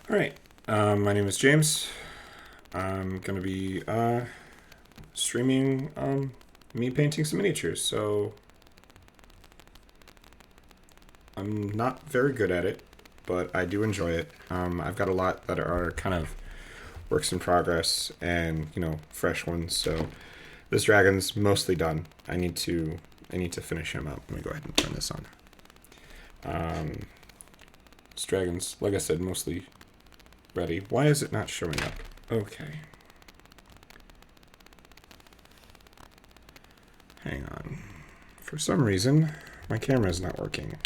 Alright, my name is James. I'm going to be streaming me painting some miniatures, so I'm not very good at it, but I do enjoy it. I've got a lot that are kind of works in progress and, fresh ones, so this dragon's mostly done. I need to finish him up. Let me go ahead and turn this on. This dragon's, like I said, mostly ready. Why is it not showing up? Okay. Hang on. For some reason, my camera is not working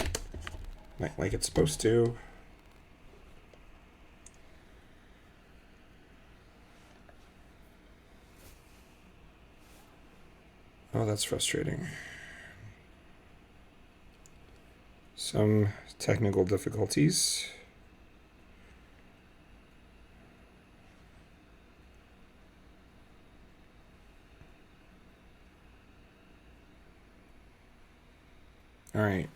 like it's supposed to. Oh, that's frustrating. Some technical difficulties. All right.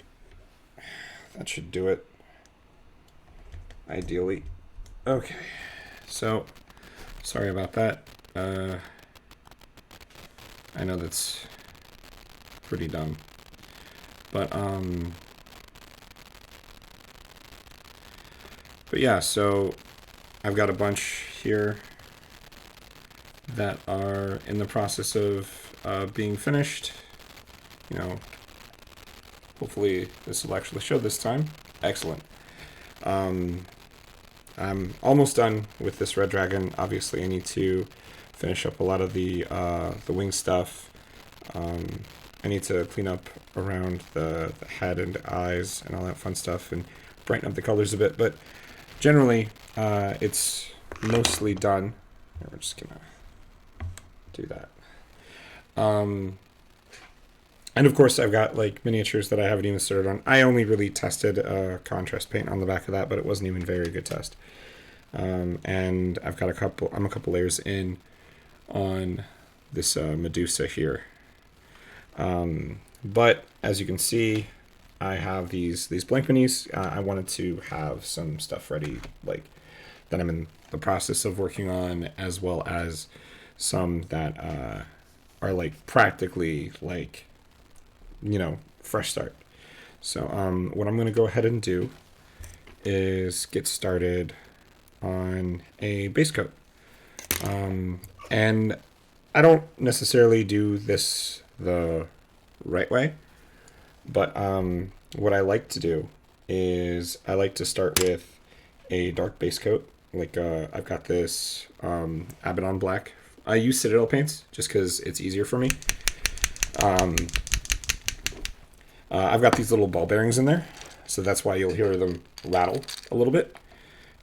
That should do it. Ideally. Okay. So, sorry about that. I know that's pretty dumb. But yeah, so I've got a bunch here that are in the process of being finished. Hopefully this will actually show this time. Excellent. I'm almost done with this red dragon. Obviously, I need to finish up a lot of the wing stuff. I need to clean up around the head and eyes and all that fun stuff and brighten up the colors a bit. But generally, it's mostly done. We're just gonna do that. And of course, I've got like miniatures that I haven't even started on. I only really tested contrast paint on the back of that, but it wasn't even a very good test. And I've got I'm a couple layers in on this Medusa here. But as you can see, I have these blank minis. I wanted to have some stuff ready, like that I'm in the process of working on, as well as some that are like practically like fresh start. So what I'm going to go ahead and do is get started on a base coat. And I don't necessarily do this the right way, but what I like to do is I like to start with a dark base coat. Like I've got this Abaddon black. I use Citadel paints just because it's easier for me. I've got these little ball bearings in there, so that's why you'll hear them rattle a little bit.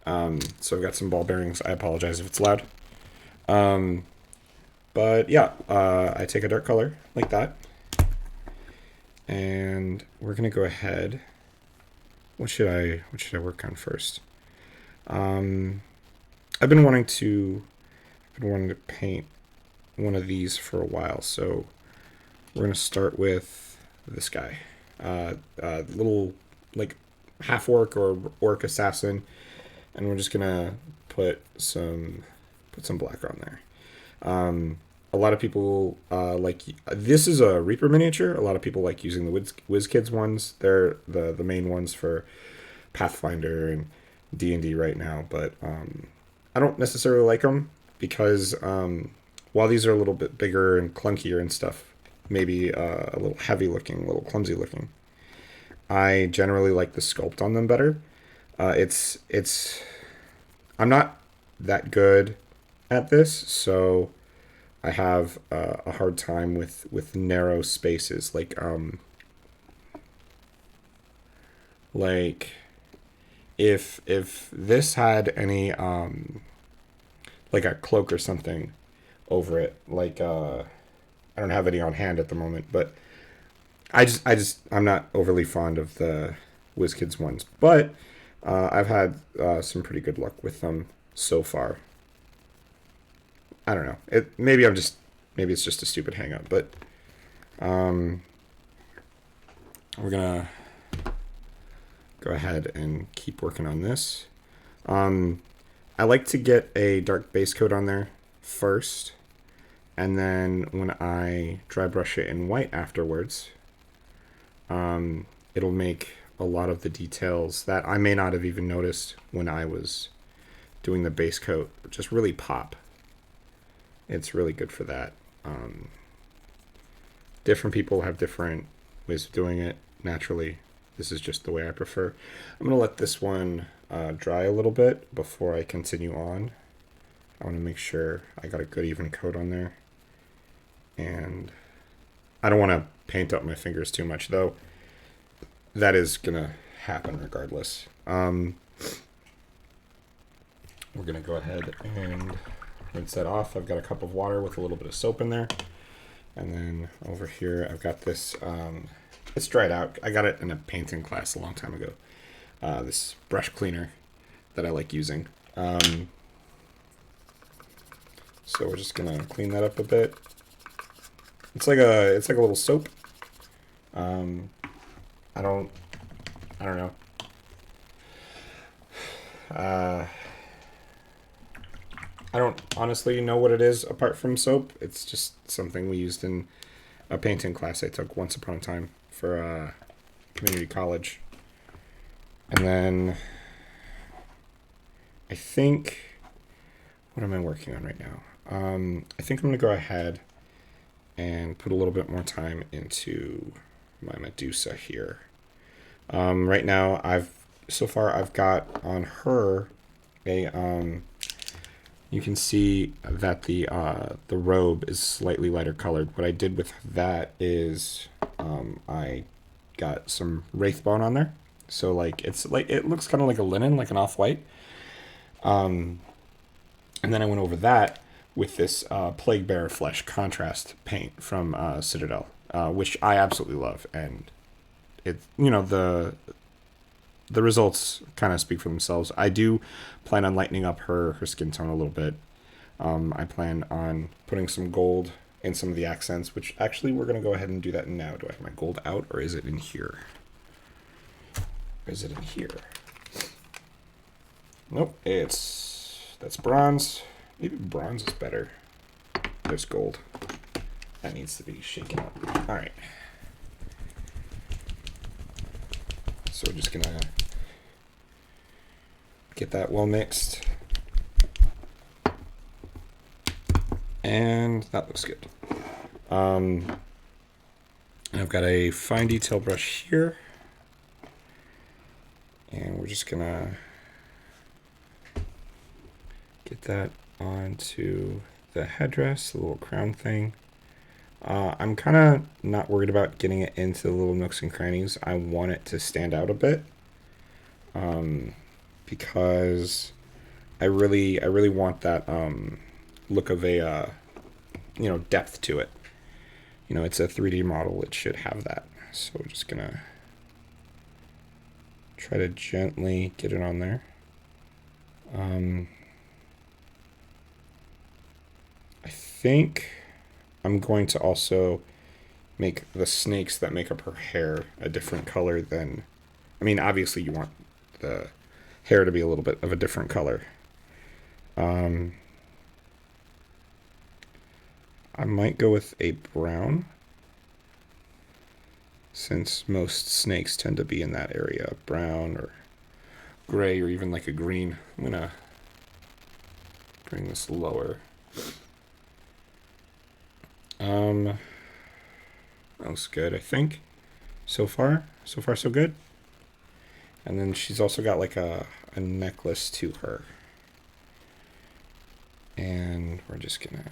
So I've got some ball bearings. I apologize if it's loud. But yeah, I take a dark color like that, and we're gonna go ahead. What should I work on first? I've been wanting to paint one of these for a while, so we're gonna start with this guy. Little like half-orc or orc assassin, and we're just gonna put some black on there. A lot of people like this is a Reaper miniature. A lot of people like using the WizKids ones. They're the main ones for Pathfinder and D&D right now, but I don't necessarily like them because while these are a little bit bigger and clunkier and stuff, maybe a little heavy looking, a little clumsy looking, I generally like the sculpt on them better. It's I'm not that good at this, so I have a hard time with narrow spaces. Like if this had any like a cloak or something over it, like I don't have any on hand at the moment, but I'm not overly fond of the WizKids ones, but I've had some pretty good luck with them so far. I don't know. Maybe it's just a stupid hang up, but we're gonna go ahead and keep working on this. I like to get a dark base coat on there first, and then when I dry brush it in white afterwards, it'll make a lot of the details that I may not have even noticed when I was doing the base coat just really pop. It's really good for that. Different people have different ways of doing it. Naturally, this is just the way I prefer. I'm going to let this one dry a little bit before I continue on. I want to make sure I got a good even coat on there. And I don't want to paint up my fingers too much, though. That is going to happen regardless. We're going to go ahead and rinse that off. I've got a cup of water with a little bit of soap in there. And then over here, I've got this, it's dried out. I got it in a painting class a long time ago. This brush cleaner that I like using. So we're just going to clean that up a bit. It's like a little soap. I don't know. I don't honestly know what it is apart from soap. It's just something we used in a painting class I took once upon a time for community college. And then I think, what am I working on right now? I think I'm going to go ahead and put a little bit more time into my medusa here. Right now, so far I've got on her a you can see that the robe is slightly lighter colored. What I did with that is I got some wraithbone on there, so it looks kind of like a linen, like an off-white. And then I went over that with this Plague Bearer Flesh contrast paint from Citadel, which I absolutely love, and the results kind of speak for themselves. I do plan on lightening up her skin tone a little bit. I plan on putting some gold in some of the accents, which actually we're going to go ahead and do that now. Do I have my gold out, or is it in here? Or is it in here? Nope, that's bronze. Maybe bronze is better. There's gold. That needs to be shaken up. All right. So we're just gonna get that well mixed. And that looks good. I've got a fine detail brush here. And we're just gonna get that onto the headdress, the little crown thing. I'm kind of not worried about getting it into the little nooks and crannies. I want it to stand out a bit, because I really want that look of a depth to it. It's a 3D model; it should have that. So we're just gonna try to gently get it on there. I think I'm going to also make the snakes that make up her hair a different color than... obviously you want the hair to be a little bit of a different color. I might go with a brown, since most snakes tend to be in that area. Brown or gray or even like a green. I'm going to bring this lower. That looks good, I think. So far so good. And then she's also got like a necklace to her. And we're just gonna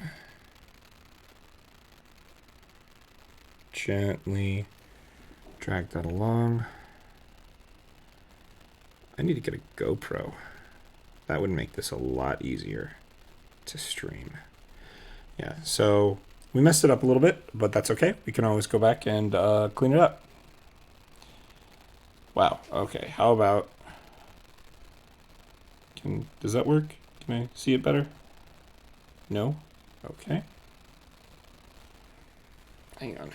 gently drag that along. I need to get a GoPro. That would make this a lot easier to stream. Yeah, so we messed it up a little bit, but that's okay. We can always go back and clean it up. Wow, okay, how about... Does that work? Can I see it better? No? Okay. Hang on.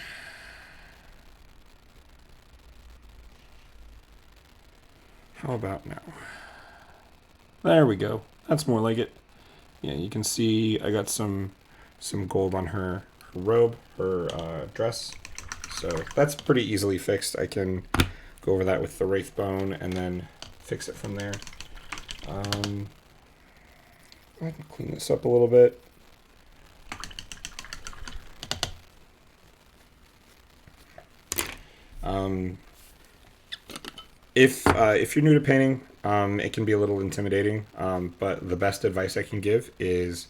How about now? There we go. That's more like it. Yeah, you can see I got some gold on her robe, her dress. So that's pretty easily fixed. I can go over that with the wraith bone and then fix it from there. I can clean this up a little bit. If you're new to painting, it can be a little intimidating. But the best advice I can give is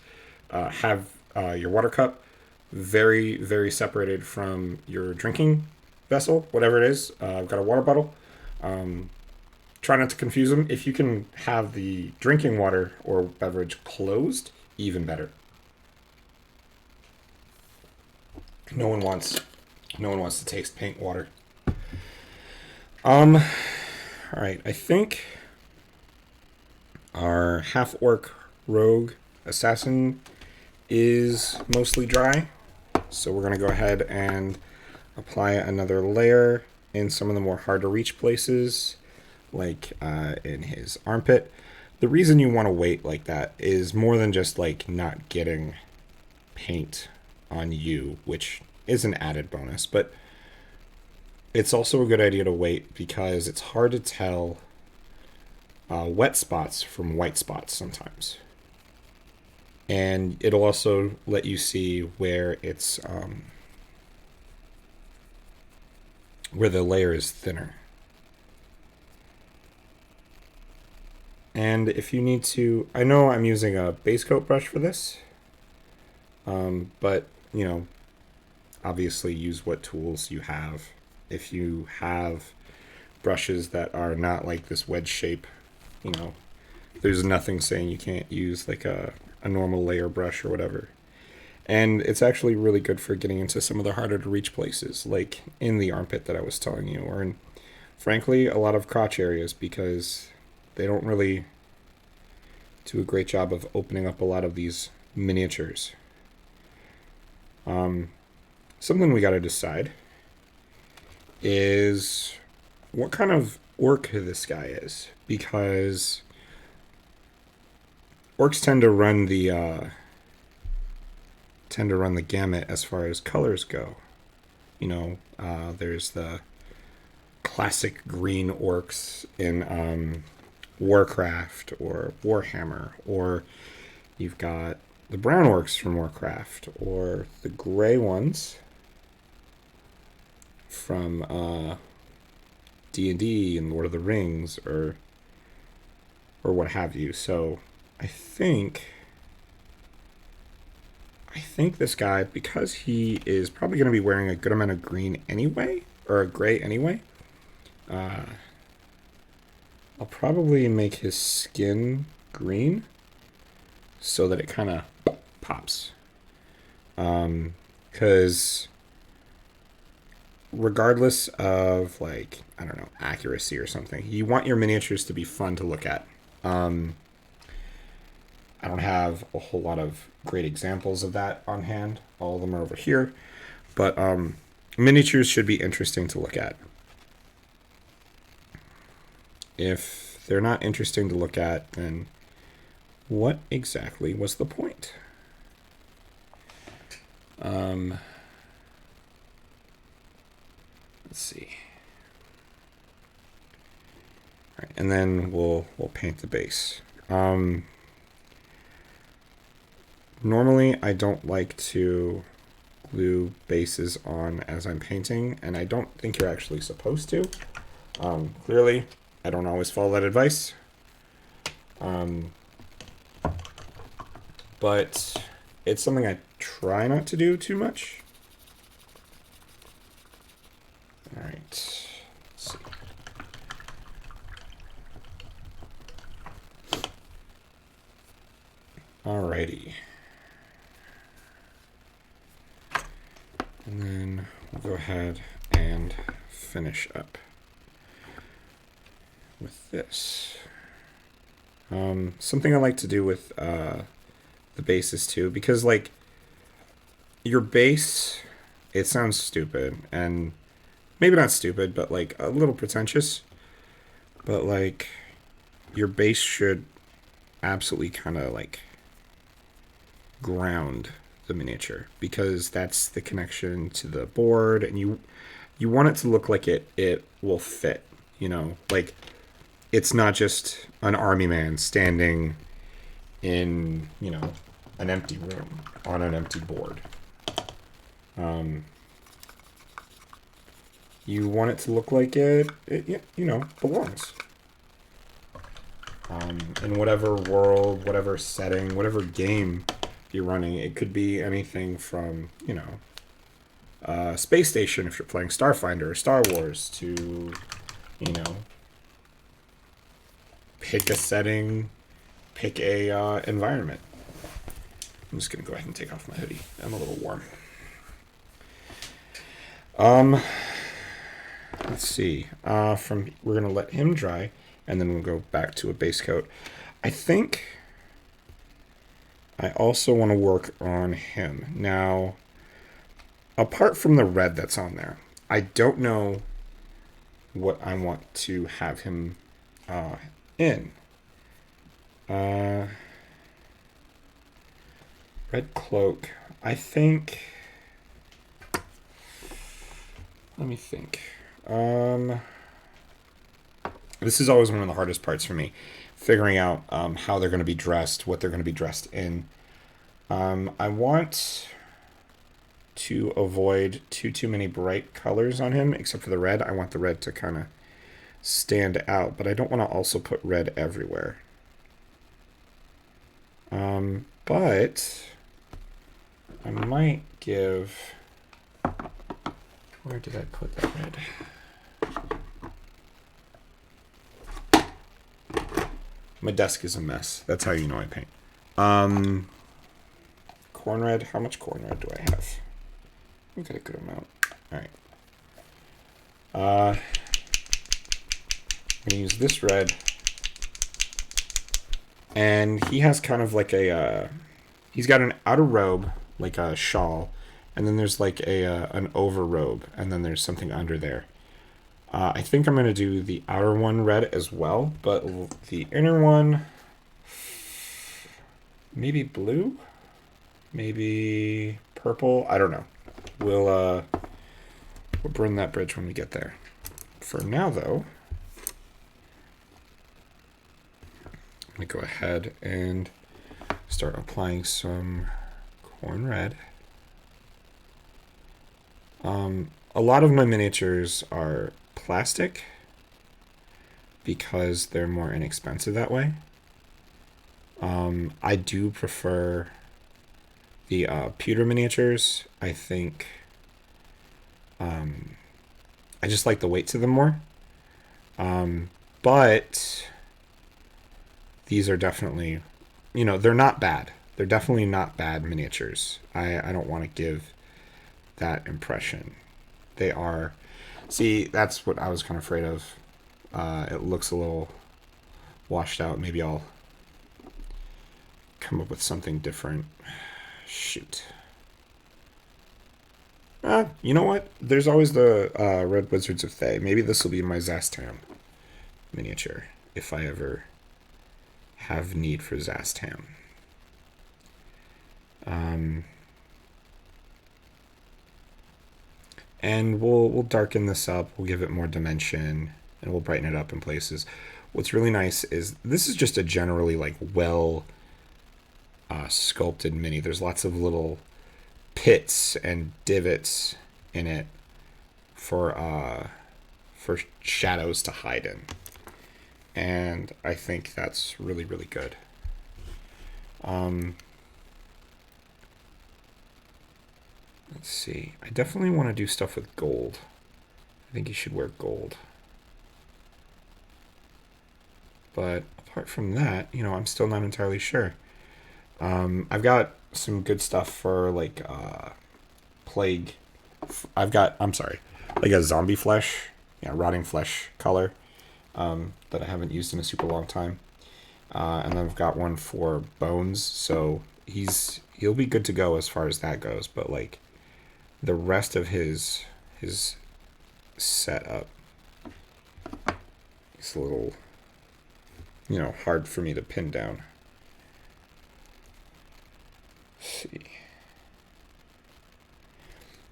have your water cup very, very separated from your drinking vessel, whatever it is. I've got a water bottle. Try not to confuse them. If you can have the drinking water or beverage closed, even better. No one wants to taste paint water. All right, I think our half-orc rogue assassin is mostly dry. So we're going to go ahead and apply another layer in some of the more hard to reach places, like in his armpit. The reason you want to wait like that is more than just like not getting paint on you, which is an added bonus, but it's also a good idea to wait because it's hard to tell wet spots from white spots sometimes. And it'll also let you see where it's where the layer is thinner. And if you need to, I know I'm using a base coat brush for this, but you know, obviously use what tools you have. If you have brushes that are not like this wedge shape, you know, there's nothing saying you can't use like a normal layer brush or whatever. And it's actually really good for getting into some of the harder to reach places, like in the armpit that I was telling you, or in, frankly, a lot of crotch areas, because they don't really do a great job of opening up a lot of these miniatures. Something we got to decide is what kind of orc this guy is, because orcs tend to run the gamut as far as colors go. You know, there's the classic green orcs in Warcraft or Warhammer, or you've got the brown orcs from Warcraft, or the gray ones from D&D and Lord of the Rings, or what have you. So I think this guy, because he is probably going to be wearing a good amount of green anyway, or a gray anyway, I'll probably make his skin green so that it kind of pops. Because regardless of, like, I don't know, accuracy or something, you want your miniatures to be fun to look at. I don't have a whole lot of great examples of that on hand. All of them are over here. But miniatures should be interesting to look at. If they're not interesting to look at, then what exactly was the point? Let's see. All right, and then we'll paint the base. Normally, I don't like to glue bases on as I'm painting, and I don't think you're actually supposed to. Clearly, I don't always follow that advice. But it's something I try not to do too much. All right, let's see. Alrighty. And then we'll go ahead and finish up with this. Something I like to do with the bases too, because like your base, it sounds stupid, and maybe not stupid, but like a little pretentious, but like your base should absolutely kind of like ground the miniature, because that's the connection to the board, and you want it to look like it will fit, like it's not just an army man standing in, an empty room on an empty board. You want it to look like it belongs. In whatever world, whatever setting, whatever game you're running. It could be anything from, space station if you're playing Starfinder or Star Wars to, pick a setting, pick a environment. I'm just going to go ahead and take off my hoodie. I'm a little warm. Let's see. We're going to let him dry, and then we'll go back to a base coat. I think I also want to work on him. Now, apart from the red that's on there, I don't know what I want to have him in. Red cloak. I think... Let me think. This is always one of the hardest parts for me. Figuring out how they're going to be dressed, what they're going to be dressed in. I want to avoid too many bright colors on him, except for the red. I want the red to kind of stand out, but I don't want to also put red everywhere. But I might give... Where did I put that red? My desk is a mess. That's how you know I paint. Corn red. How much corn red do I have? We've got a good amount. All right. I'm gonna use this red, and he has kind of like he's got an outer robe, like a shawl, and then there's like an over robe, and then there's something under there. I think I'm gonna do the outer one red as well, but the inner one, maybe blue, maybe purple. I don't know. We'll burn that bridge when we get there. For now, though, I'm gonna go ahead and start applying some corn red. A lot of my miniatures are plastic because they're more inexpensive that way. I do prefer the pewter miniatures. I think I just like the weight to them more. But these are definitely, they're not bad. They're definitely not bad miniatures. I don't want to give that impression. They are... See, that's what I was kind of afraid of. It looks a little washed out. Maybe I'll come up with something different. Shoot. You know what? There's always the Red Wizards of Thay. Maybe this will be my Zastam miniature, if I ever have need for Zastam. And we'll darken this up, we'll give it more dimension, and we'll brighten it up in places. What's really nice is this is just a generally like well sculpted mini. There's lots of little pits and divots in it for shadows to hide in. And I think that's really, really good. Let's see. I definitely want to do stuff with gold. I think you should wear gold. But apart from that, I'm still not entirely sure. I've got some good stuff for like plague. Like a zombie flesh, rotting flesh color that I haven't used in a super long time. And then I've got one for bones, so he'll be good to go as far as that goes. But like the rest of his setup, it's a little hard for me to pin down.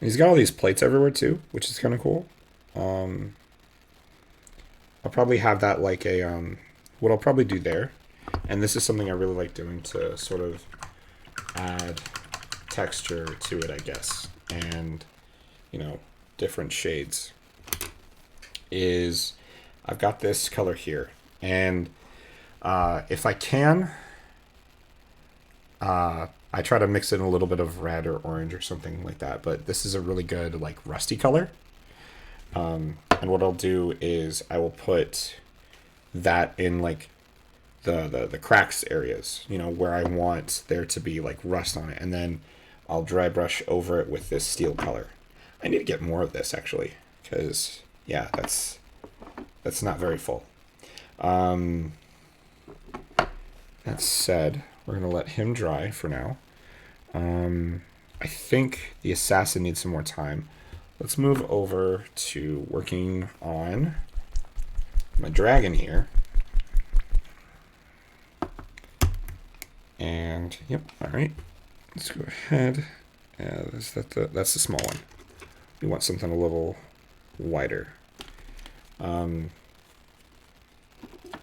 And he's got all these plates everywhere too, which is kind of cool. Um, I'll probably have that like a what I'll probably do there, and this is something I really like doing to sort of add texture to it, I guess, and different shades. Is I've got this color here, and if I can, I try to mix in a little bit of red or orange or something like that. But this is a really good like rusty color. And what I'll do is I will put that in like the cracks areas, where I want there to be like rust on it, and then I'll dry brush over it with this steel color. I need to get more of this actually, because yeah, that's not very full. That said, we're gonna let him dry for now. I think the assassin needs some more time. Let's move over to working on my dragon here. And yep, all right. Let's go ahead. That's the small one. We want something a little wider.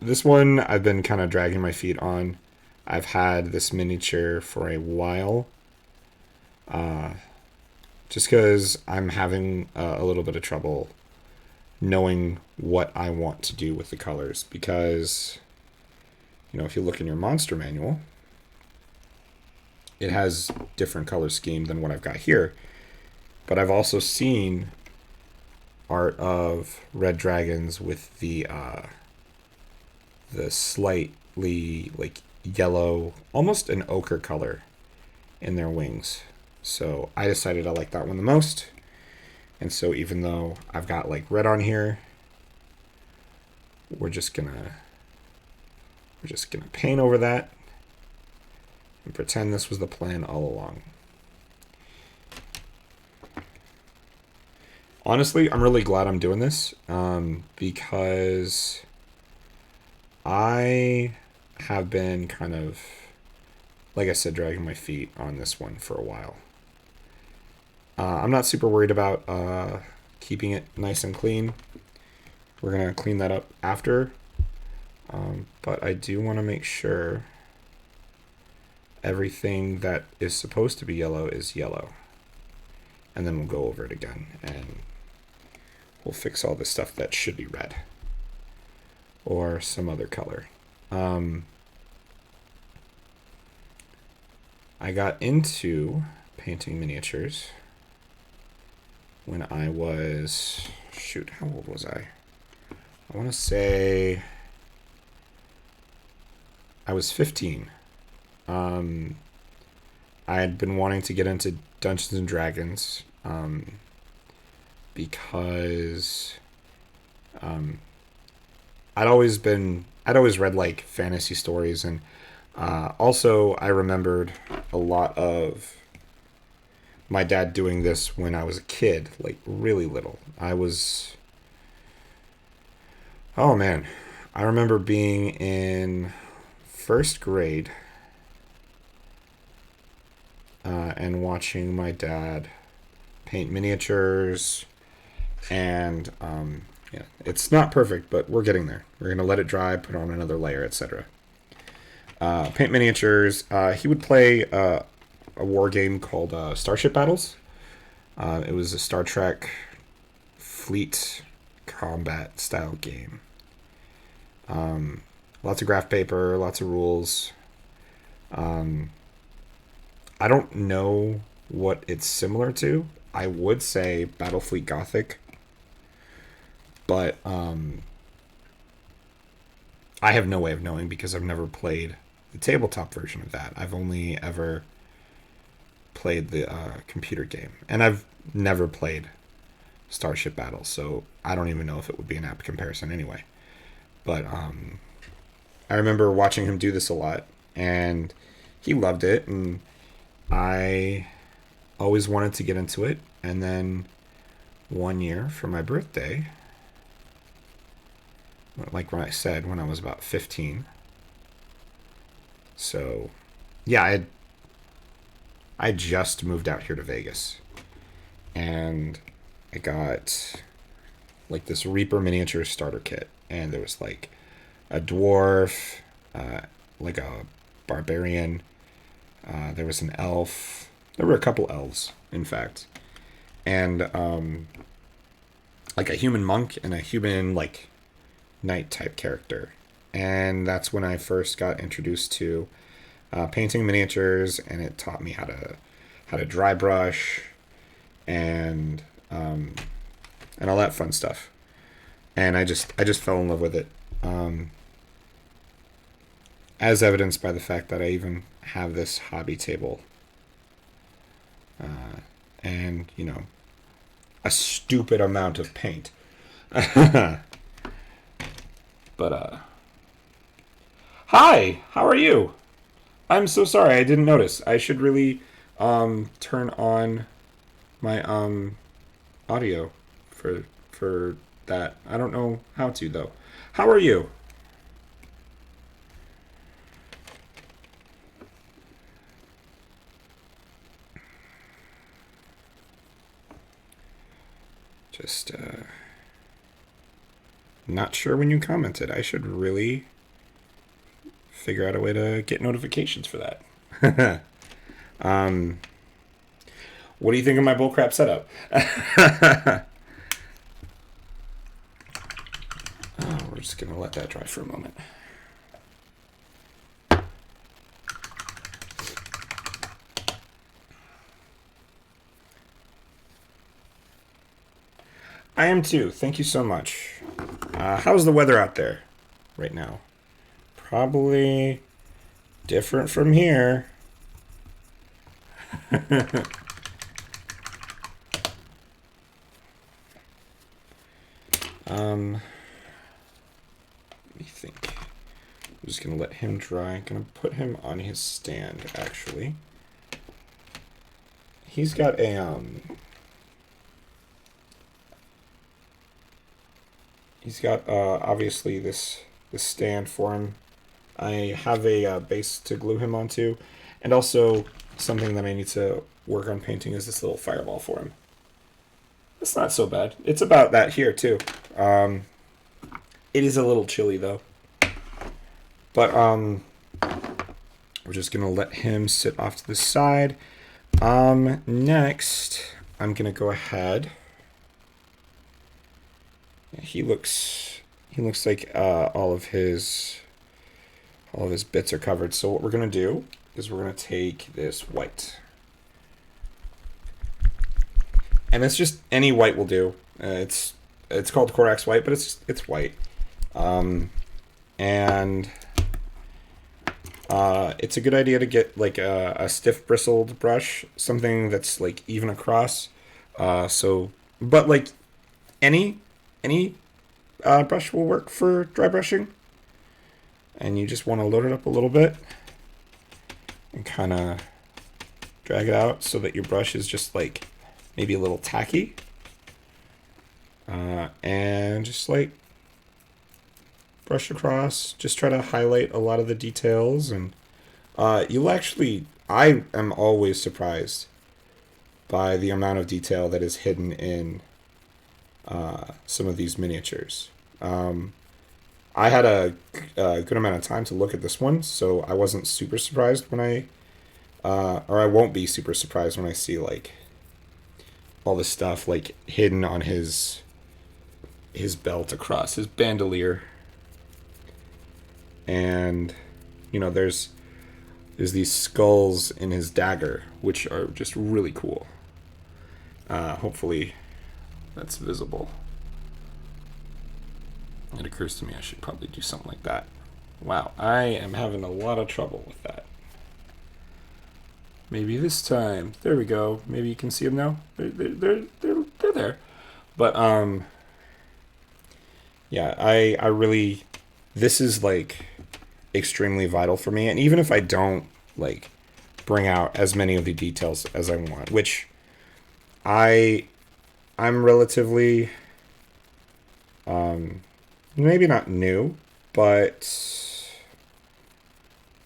This one I've been kind of dragging my feet on. I've had this miniature for a while. Just because I'm having a little bit of trouble knowing what I want to do with the colors. Because, if you look in your monster manual, it has different color scheme than what I've got here. But I've also seen art of red dragons with the slightly like yellow, almost an ochre color in their wings. So I decided I like that one the most. And so even though I've got like red on here, we're just gonna paint over that and pretend this was the plan all along. Honestly, I'm really glad I'm doing this because I have been kind of, like I said, dragging my feet on this one for a while. I'm not super worried about keeping it nice and clean. We're going to clean that up after. But I do want to make sure everything that is supposed to be yellow is yellow. And then we'll go over it again and we'll fix all the stuff that should be red or some other color. I got into painting miniatures when I was, how old was I? I want to say I was 15. I had been wanting to get into Dungeons and Dragons because I'd always read like fantasy stories, and also I remembered a lot of my dad doing this when I was a kid, like really little. Oh man, I remember being in first grade and watching my dad paint miniatures, and yeah, it's not perfect, but we're getting there. We're gonna let it dry, put on another layer, etc. Paint miniatures. He would play a war game called Starship Battles. It was a Star Trek fleet combat style game. Lots of graph paper, lots of rules. I don't know what it's similar to. I would say Battlefleet Gothic, but I have no way of knowing because I've never played the tabletop version of that. I've only ever played the computer game, and I've never played Starship Battles, so I don't even know if it would be an apt comparison anyway. But I remember watching him do this a lot, and he loved it, and I always wanted to get into it. And then one year for my birthday, like when I said, when I was about 15. So, yeah, I just moved out here to Vegas. and I got like this Reaper miniature starter kit, and there was like a dwarf, uh, like a barbarian. There was an elf. There were a couple elves, in fact, and like a human monk and a human like knight type character. And that's when I first got introduced to painting miniatures, and it taught me how to dry brush and and all that fun stuff. And I just fell in love with it, um, as evidenced by the fact that I even have this hobby table, and a stupid amount of paint. But hi, how are you? I'm so sorry, I didn't notice. I should really turn on my audio for that. I don't know how to though. How are you? Just not sure when you commented. I should really figure out a way to get notifications for that. um, what do you think of my bullcrap setup? Oh, we're just gonna let that dry for a moment. I am too. Thank you so much. How's the weather out there right now? Probably different from here. Let me think. I'm just gonna let him dry. I'm gonna put him on his stand. Actually, he's got a He's got obviously this stand for him. I have a base to glue him onto, and also something that I need to work on painting is this little fireball for him. It's not so bad. It's about that here too. It is a little chilly though, but we're just gonna let him sit off to the side. Next, I'm gonna go ahead. He looks like all of his bits are covered. So what we're gonna do is we're gonna take this white, and it's just any white will do. It's called Corax white, but it's white, and it's a good idea to get like a stiff bristled brush, something that's like even across. But like any any brush will work for dry brushing, and you just want to load it up a little bit and kind of drag it out so that your brush is just like maybe a little tacky, and just like brush across. Just try to highlight a lot of the details, and you'll actually, I am always surprised by the amount of detail that is hidden in some of these miniatures. I had a good amount of time to look at this one, so I wasn't super surprised when or I won't be super surprised when I see like all this stuff like hidden on his belt across his bandolier. And there's these skulls in his dagger, which are just really cool. Hopefully that's visible. It occurs to me I should probably do something like that. Wow, I am having a lot of trouble with that. Maybe this time. There we go. Maybe you can see them now. They're there. But yeah, I really, this is like extremely vital for me. And even if I don't like bring out as many of the details as I want, which I'm relatively maybe not new, but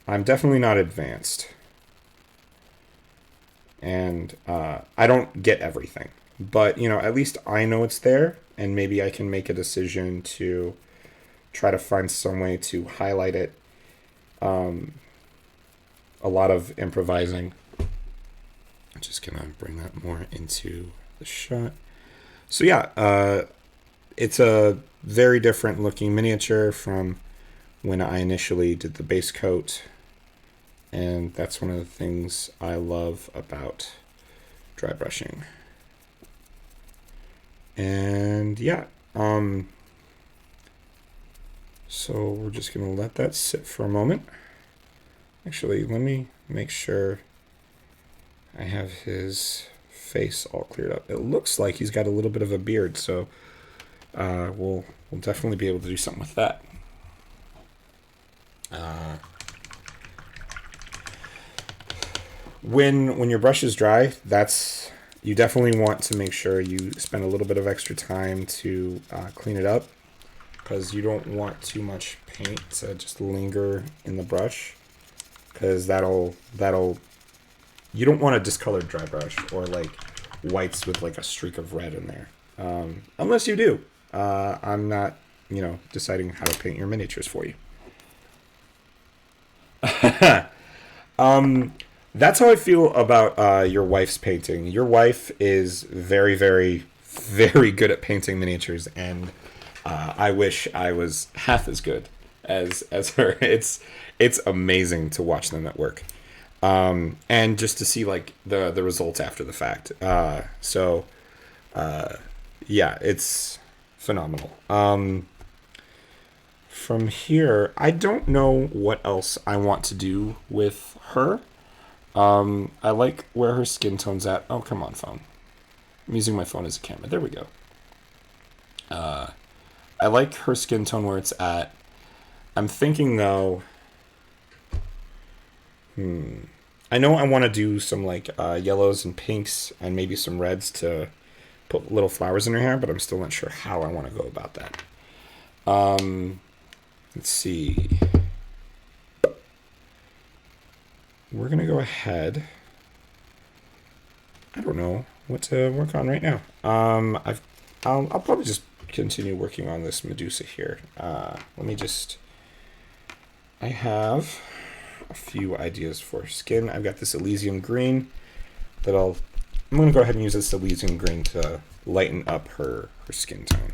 I'm definitely not advanced. And I don't get everything. But, you know, at least I know it's there, and maybe I can make a decision to try to find some way to highlight it. A lot of improvising. I'm just gonna bring that more into the shot. So yeah, it's a very different looking miniature from when I initially did the base coat, and that's one of the things I love about dry brushing. And yeah, so we're just gonna let that sit for a moment. Actually, let me make sure I have his face all cleared up. It looks like he's got a little bit of a beard, so we'll definitely be able to do something with that. When your brush is dry, you definitely want to make sure you spend a little bit of extra time to clean it up, because you don't want too much paint to just linger in the brush, because that'll you don't want a discolored dry brush or like whites with like a streak of red in there, unless you do. I'm not, deciding how to paint your miniatures for you. That's how I feel about your wife's painting. Your wife is very, very, very good at painting miniatures, and I wish I was half as good as her. It's amazing to watch them at work, and just to see like the results after the fact. Yeah, it's phenomenal. From here, I don't know what else I want to do with her. I like where her skin tone's at. Oh, come on, phone. I'm using my phone as a camera. There we go. I like her skin tone where it's at. I'm thinking, though... I know I want to do some, like, yellows and pinks and maybe some reds to put little flowers in her hair, but I'm still not sure how I want to go about that. Let's see. We're going to go ahead. I don't know what to work on right now. I'll probably just continue working on this Medusa here. Let me just... I have a few ideas for skin. I've got this Elysium green that I'm going to go ahead and use this Elysium green to lighten up her skin tone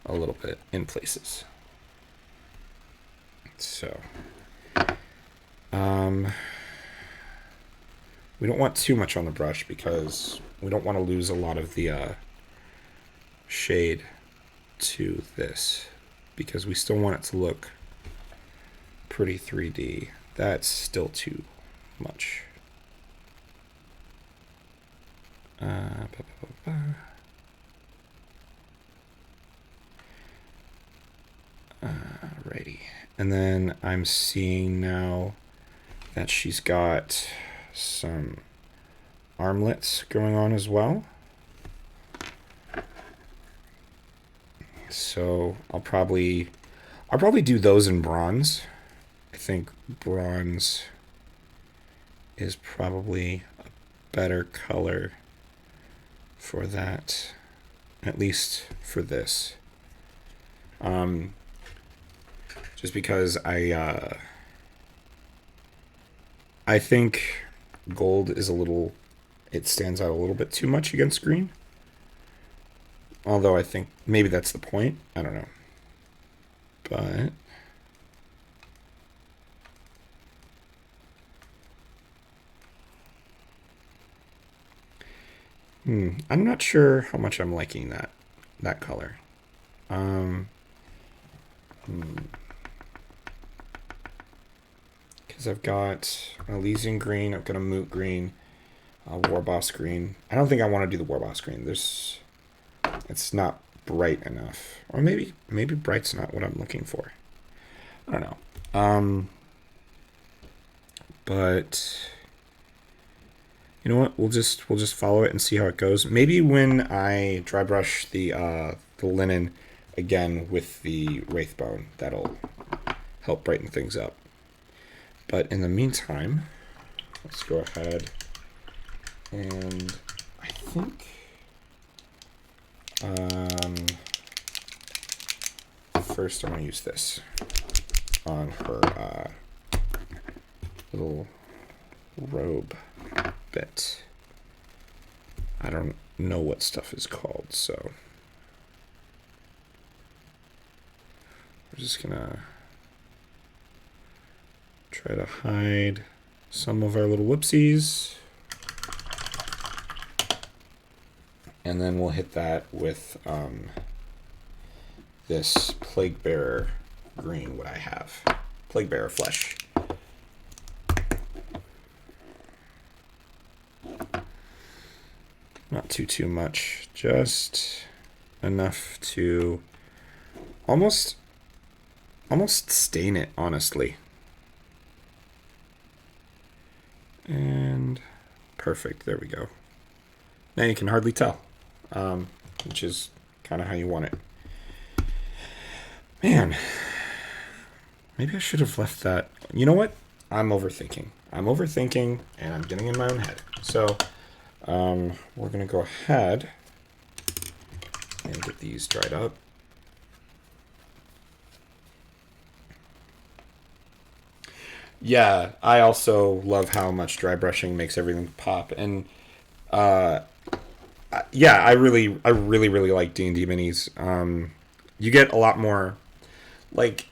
a little bit in places. So, we don't want too much on the brush because we don't want to lose a lot of the shade to this, because we still want it to look pretty 3D. That's still too much. Alrighty. And then I'm seeing now that she's got some armlets going on as well. So I'll probably do those in bronze. I think bronze is probably a better color for that, at least for this. Just because I think gold is it stands out a little bit too much against green. Although I think maybe that's the point. I don't know. But I'm not sure how much I'm liking that color. Because I've got an Elysian green, I've got a Moot green, a Warboss green. I don't think I want to do the Warboss green. It's not bright enough, or maybe bright's not what I'm looking for. I don't know. But you know what? We'll just follow it and see how it goes. Maybe when I dry brush the linen again with the Wraithbone, that'll help brighten things up. But in the meantime, let's go ahead and I think First, I'm going to use this on her little robe bit. I don't know what stuff is called, so we're just going to try to hide some of our little whoopsies. And then we'll hit that with this Plague Bearer green, what I have. Plague Bearer flesh. Not too much, just enough to almost stain it, honestly. And perfect, there we go. Now you can hardly tell, which is kind of how you want it. Man, maybe I should have left that. You know what? I'm overthinking, and I'm getting in my own head. So we're going to go ahead and get these dried up. Yeah, I also love how much dry brushing makes everything pop. And yeah, I really like D&D minis. You get a lot more, like,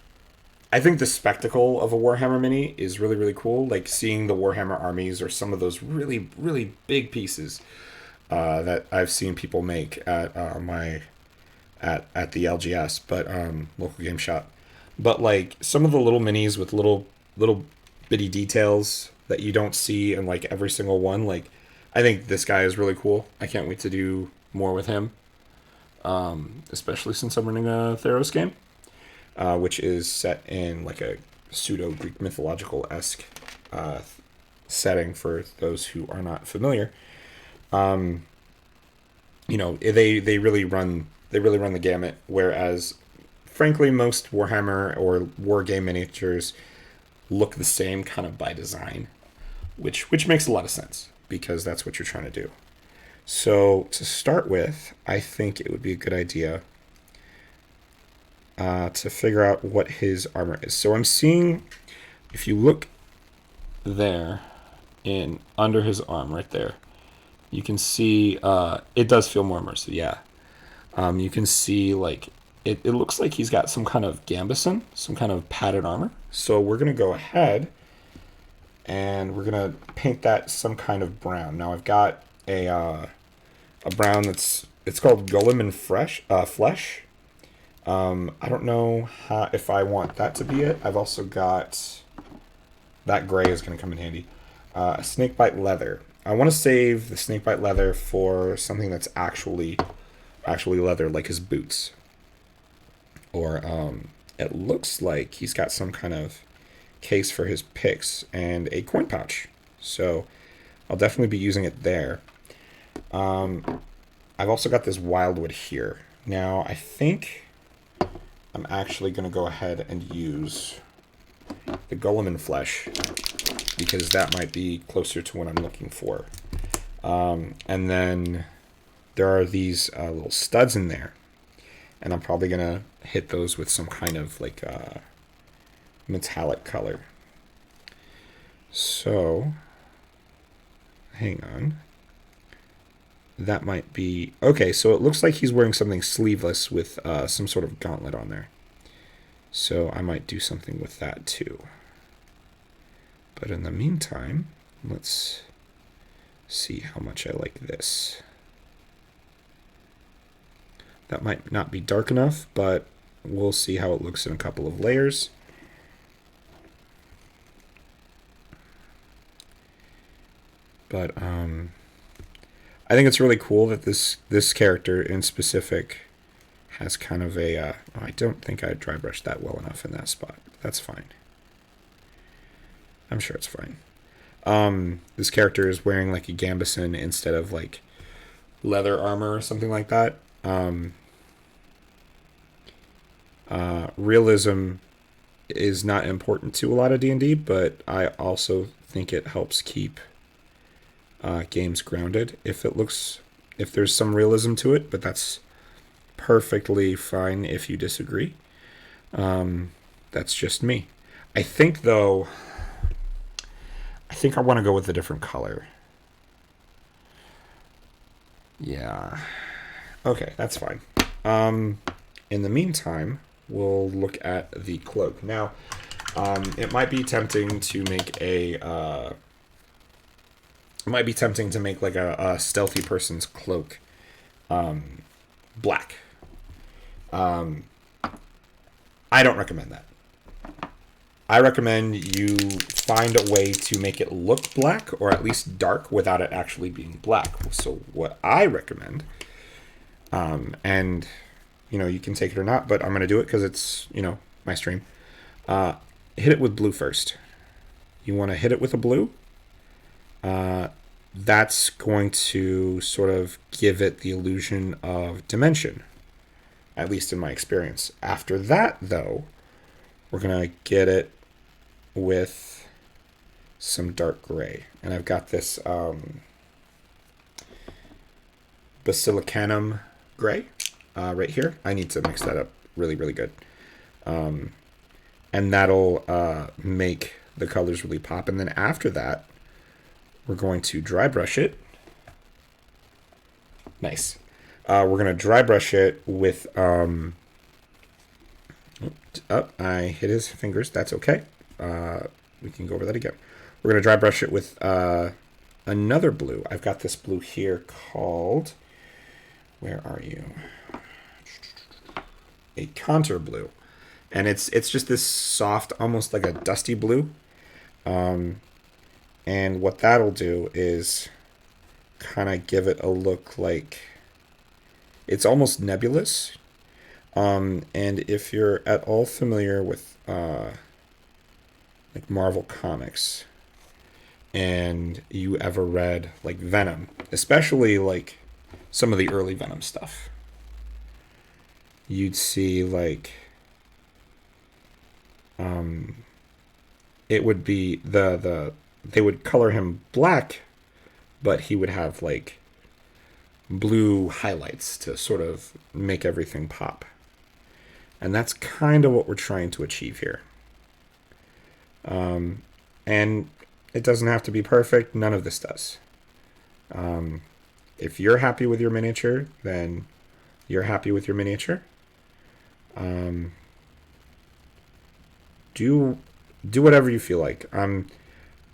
I think the spectacle of a Warhammer mini is really cool. Like seeing the Warhammer armies or some of those really big pieces that I've seen people make at at the LGS, but local game shop. But like some of the little minis with little bitty details that you don't see in like every single one. Like I think this guy is really cool. I can't wait to do more with him, especially since I'm running a Theros game. Which is set in like a pseudo Greek mythological esque setting for those who are not familiar. You know, they really run the gamut. Whereas, frankly, most Warhammer or war game miniatures look the same kind of by design, which makes a lot of sense because that's what you're trying to do. So to start with, I think it would be a good idea to figure out what his armor is. So I'm seeing, if you look there, in under his arm right there, you can see it does feel more immersive. Yeah, you can see like it looks like he's got some kind of gambeson, some kind of padded armor. So we're gonna go ahead and we're gonna paint that some kind of brown. Now I've got a brown it's called Golem Flesh. I don't know if I want that to be it. I've also got that gray is going to come in handy. Snakebite leather. I want to save the snakebite leather for something that's actually leather, like his boots. Or it looks like he's got some kind of case for his picks and a coin pouch. So I'll definitely be using it there. I've also got this wildwood here. Now I think I'm actually going to go ahead and use the Golem Flesh because that might be closer to what I'm looking for. And then there are these little studs in there, and I'm probably going to hit those with some kind of like metallic color. So, hang on. That might be... Okay, so it looks like he's wearing something sleeveless with some sort of gauntlet on there. So I might do something with that too. But in the meantime, let's see how much I like this. That might not be dark enough, but we'll see how it looks in a couple of layers. But I think it's really cool that this character in specific has kind of a... I don't think I dry brushed that well enough in that spot. That's fine. I'm sure it's fine. This character is wearing like a gambeson instead of like leather armor or something like that. Realism is not important to a lot of D&D, but I also think it helps keep games grounded if there's some realism to it, but that's perfectly fine if you disagree. That's just me. I think, though, I want to go with a different color. Yeah. Okay, that's fine. In the meantime, we'll look at the cloak. Now, it might be tempting to make like a stealthy person's cloak black. I don't recommend that. I recommend you find a way to make it look black, or at least dark, without it actually being black. So what I recommend, and you can take it or not, but I'm going to do it because it's my stream. Hit it with blue first. You want to hit it with a blue. That's going to sort of give it the illusion of dimension, at least in my experience. After that, though, we're going to get it with some dark gray. And I've got this basilicanum gray right here. I need to mix that up really, really good. And that'll make the colors really pop. And then after that, we're going to dry brush it. Nice. We're going to dry brush it with... I hit his fingers. That's okay. We can go over that again. We're going to dry brush it with another blue. I've got this blue here called... Where are you? A contour blue. And it's just this soft, almost like a dusty blue. And what that'll do is kind of give it a look like... It's almost nebulous. And if you're at all familiar with like Marvel Comics, and you ever read like Venom, especially like some of the early Venom stuff, you'd see like it would be they would color him black, but he would have like blue highlights to sort of make everything pop. And that's kind of what we're trying to achieve here. And it doesn't have to be perfect. None of this does. If you're happy with your miniature, then you're happy with your miniature. Do whatever you feel like. I'm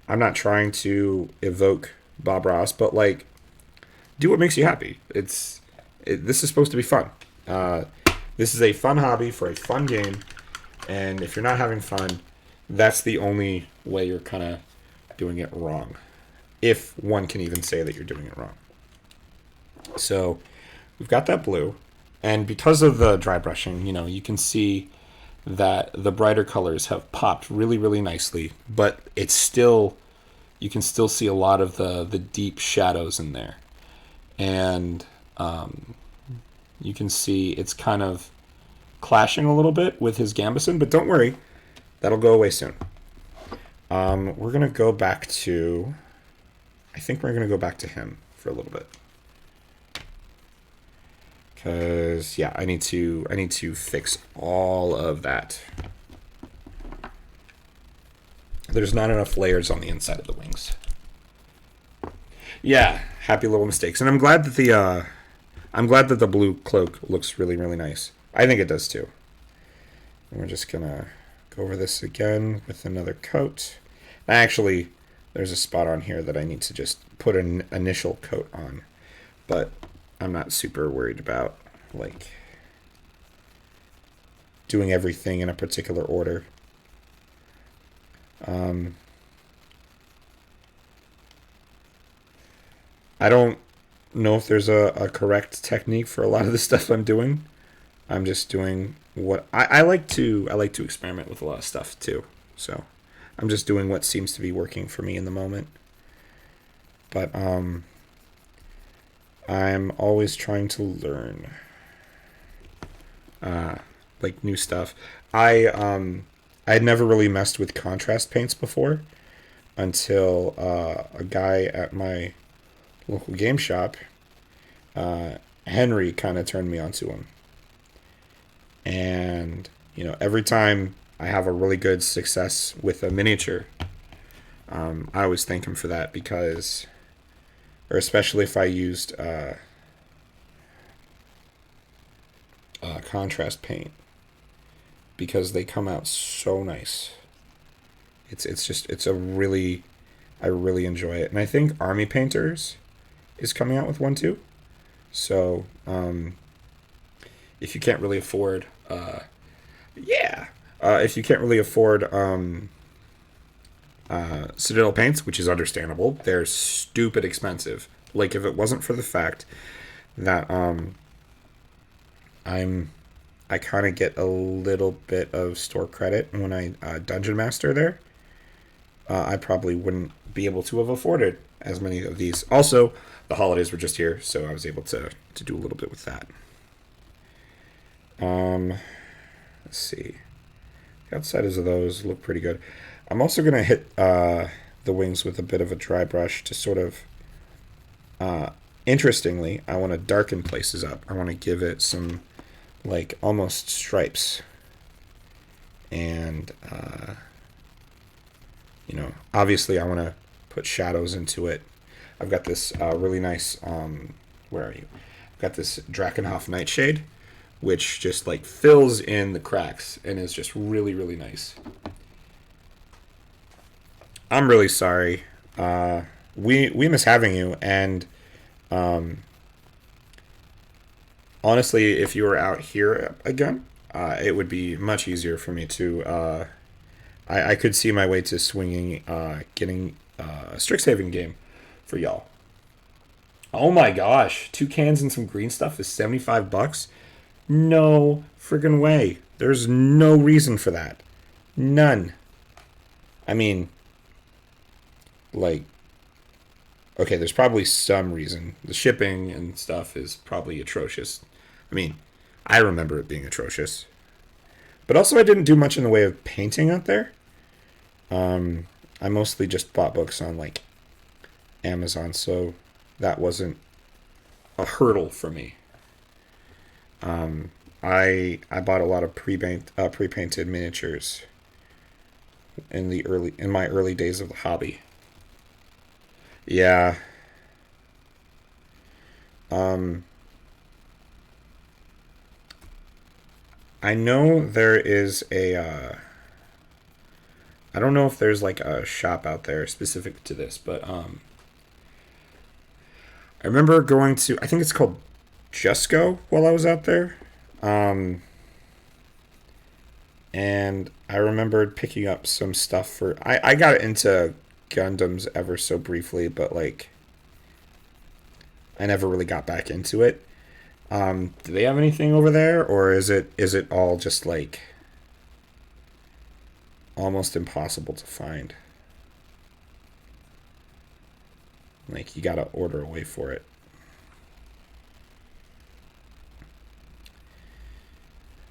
not trying to evoke Bob Ross, but like, do what makes you happy. This is supposed to be fun. This is a fun hobby for a fun game, and if you're not having fun, that's the only way you're kind of doing it wrong, if one can even say that you're doing it wrong. So we've got that blue, and because of the dry brushing, you can see that the brighter colors have popped really, really nicely, but it's still, you can still see a lot of the deep shadows in there. And you can see it's kind of clashing a little bit with his gambeson, but don't worry, that'll go away soon. We're going to go back to... I think we're going to go back to him for a little bit. Because, yeah, I need to fix all of that. There's not enough layers on the inside of the wings. Yeah, happy little mistakes. And I'm glad that the blue cloak looks really, really nice. I think it does too. And we're just gonna go over this again with another coat. Actually, there's a spot on here that I need to just put an initial coat on, but I'm not super worried about like doing everything in a particular order. I don't know if there's a correct technique for a lot of the stuff I'm doing. I'm just doing what I like to experiment with a lot of stuff too. So I'm just doing what seems to be working for me in the moment. But I'm always trying to learn like new stuff. I'd never really messed with contrast paints before until a guy at my local game shop, Henry, kind of turned me onto them. And every time I have a really good success with a miniature, I always thank him for that because, or especially if I used contrast paint, because they come out so nice. It's a really, I really enjoy it, and I think Army Painters is coming out with one too. So if you can't really afford, yeah, if you can't really afford Citadel paints, which is understandable, they're stupid expensive. Like if it wasn't for the fact that I'm I kind of get a little bit of store credit when I dungeon master there, I probably wouldn't be able to have afforded as many of these. Also, the holidays were just here, so I was able to do a little bit with that. Let's see. The outsiders of those look pretty good. I'm also gonna hit the wings with a bit of a dry brush to sort of. Interestingly, I want to darken places up. I want to give it some, like, almost stripes, and obviously, I want to put shadows into it. I've got this really nice. Where are you? I've got this Drakenhof Nightshade, which just like fills in the cracks and is just really, really nice. I'm really sorry. We miss having you, and honestly, if you were out here again, it would be much easier for me to. I could see my way to swinging, getting a Strixhaven game for y'all. Oh my gosh, 2 cans and some green stuff is $75. No friggin' way. There's no reason for that. None. I mean, like, okay, there's probably some reason. The shipping and stuff is probably atrocious. I mean, I remember it being atrocious. But also, I didn't do much in the way of painting out there. I mostly just bought books on, like, Amazon, so that wasn't a hurdle for me. I bought a lot of pre-painted miniatures in my early days of the hobby. Yeah. Um, I know there is a. I don't know if there's like a shop out there specific to this, but I remember going to. I think it's called Just Go while I was out there, um, and I remembered picking up some stuff for. I got into Gundams ever so briefly, but like I never really got back into it. Do they have anything over there, or is it all just like almost impossible to find? Like you gotta order away for it.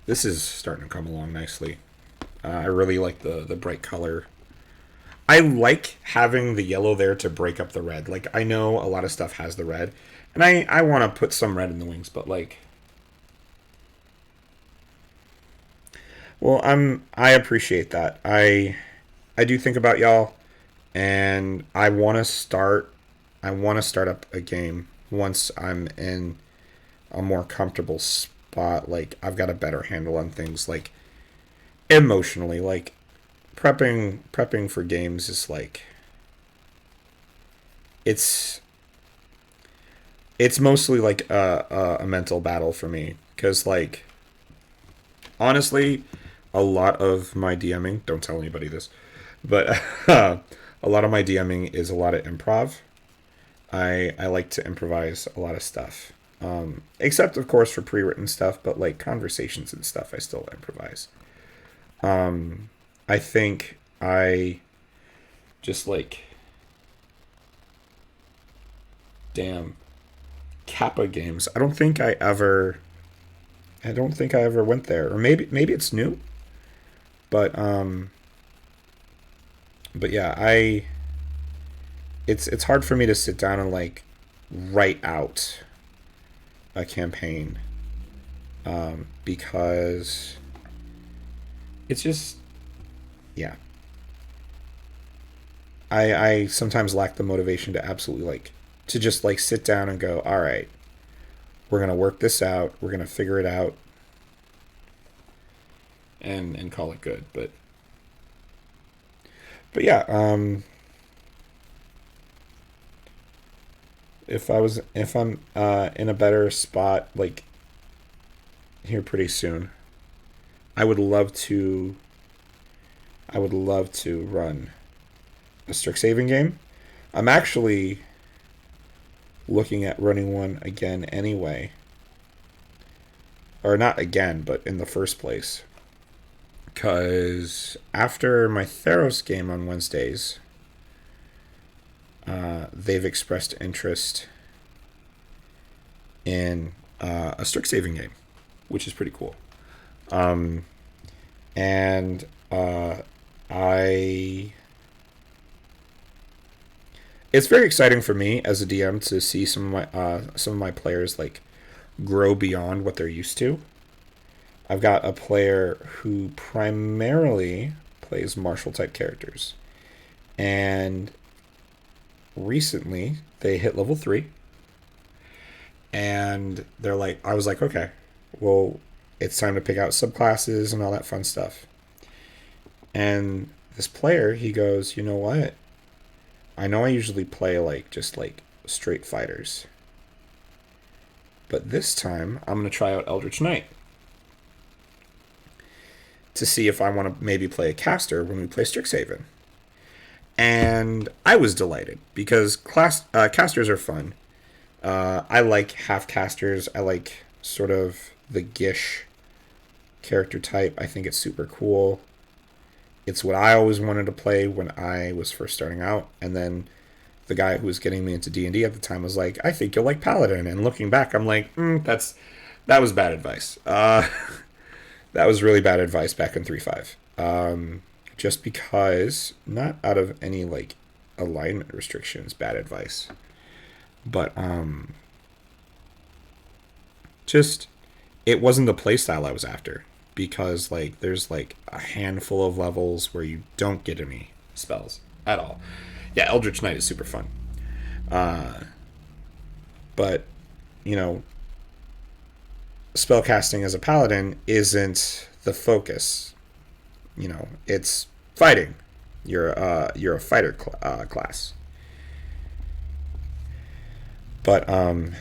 This is starting to come along nicely. I really like the bright color. I like having the yellow there to break up the red. Like I know a lot of stuff has the red, and I want to put some red in the wings, but like, well, I appreciate that. I do think about y'all, and I want to start up a game once I'm in a more comfortable spot. Like I've got a better handle on things, like emotionally. Like prepping for games is like it's it's mostly like a mental battle for me because like honestly, a lot of my DMing, don't tell anybody this, but a lot of my DMing is a lot of improv. I like to improvise a lot of stuff. Except of course for pre-written stuff, but like conversations and stuff I still improvise. I think I just like damn Kappa games. I don't think I ever went there. Or maybe it's new, but yeah, I it's hard for me to sit down and like write out a campaign. because it's just, yeah. I sometimes lack the motivation to absolutely like to just like sit down and go, all right, we're gonna work this out, we're gonna figure it out, and call it good. But yeah, if I'm in a better spot like here pretty soon, I would love to run a Strixhaven game. I'm actually looking at running one again anyway. Or not again, but in the first place. Because after my Theros game on Wednesdays, they've expressed interest in a Strixhaven game, which is pretty cool. And I it's very exciting for me as a DM to see some of my players like grow beyond what they're used to. I've got a player who primarily plays martial type characters, and recently they hit level 3, and they're like, I was like, okay, well, it's time to pick out subclasses and all that fun stuff. And this player, he goes, you know what? I know I usually play like just like straight fighters, but this time I'm gonna try out Eldritch Knight to see if I want to maybe play a caster when we play Strixhaven. And I was delighted because casters are fun. I like half casters. I like sort of the Gish character type. I think it's super cool. It's what I always wanted to play when I was first starting out. And then the guy who was getting me into D&D at the time was like, I think you'll like Paladin. And looking back, I'm like, that was bad advice. That was really bad advice back in 3.5. Just because, not out of any like alignment restrictions, bad advice. But just it wasn't the playstyle I was after. Because like there's like a handful of levels where you don't get any spells at all. Yeah, Eldritch Knight is super fun. But, you know, spellcasting as a paladin isn't the focus. You know, it's fighting. You're a fighter class. But and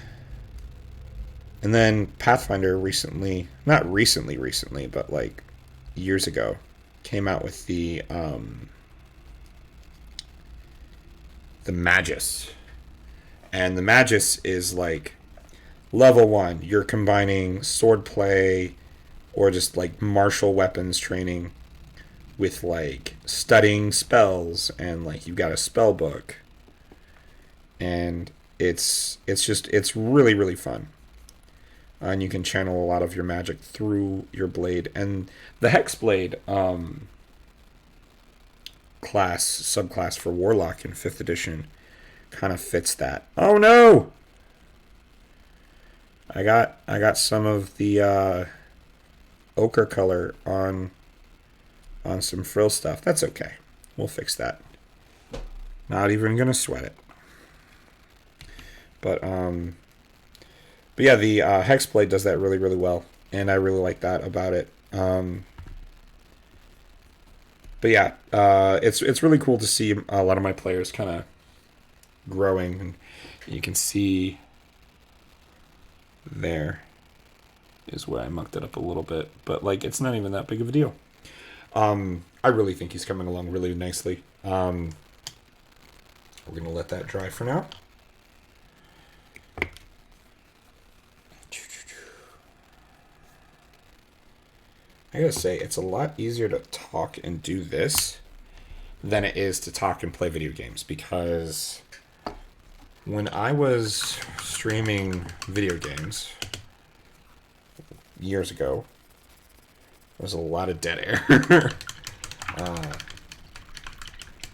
then Pathfinder recently, not recently, but like years ago, came out with the Magus. And the Magus is like level 1. You're combining swordplay or just like martial weapons training with like studying spells, and like you've got a spell book. And it's really really fun. And you can channel a lot of your magic through your blade. And the Hexblade subclass for Warlock in 5th edition kind of fits that. Oh no! I got some of the ochre color on some frill stuff. That's okay. We'll fix that. Not even gonna sweat it. But yeah, the Hexblade does that really, really well, and I really like that about it. But yeah, it's really cool to see a lot of my players kind of growing, and you can see there is where I mucked it up a little bit, but like it's not even that big of a deal. I really think he's coming along really nicely. We're gonna let that dry for now. I gotta say, it's a lot easier to talk and do this than it is to talk and play video games, because when I was streaming video games years ago, there was a lot of dead air.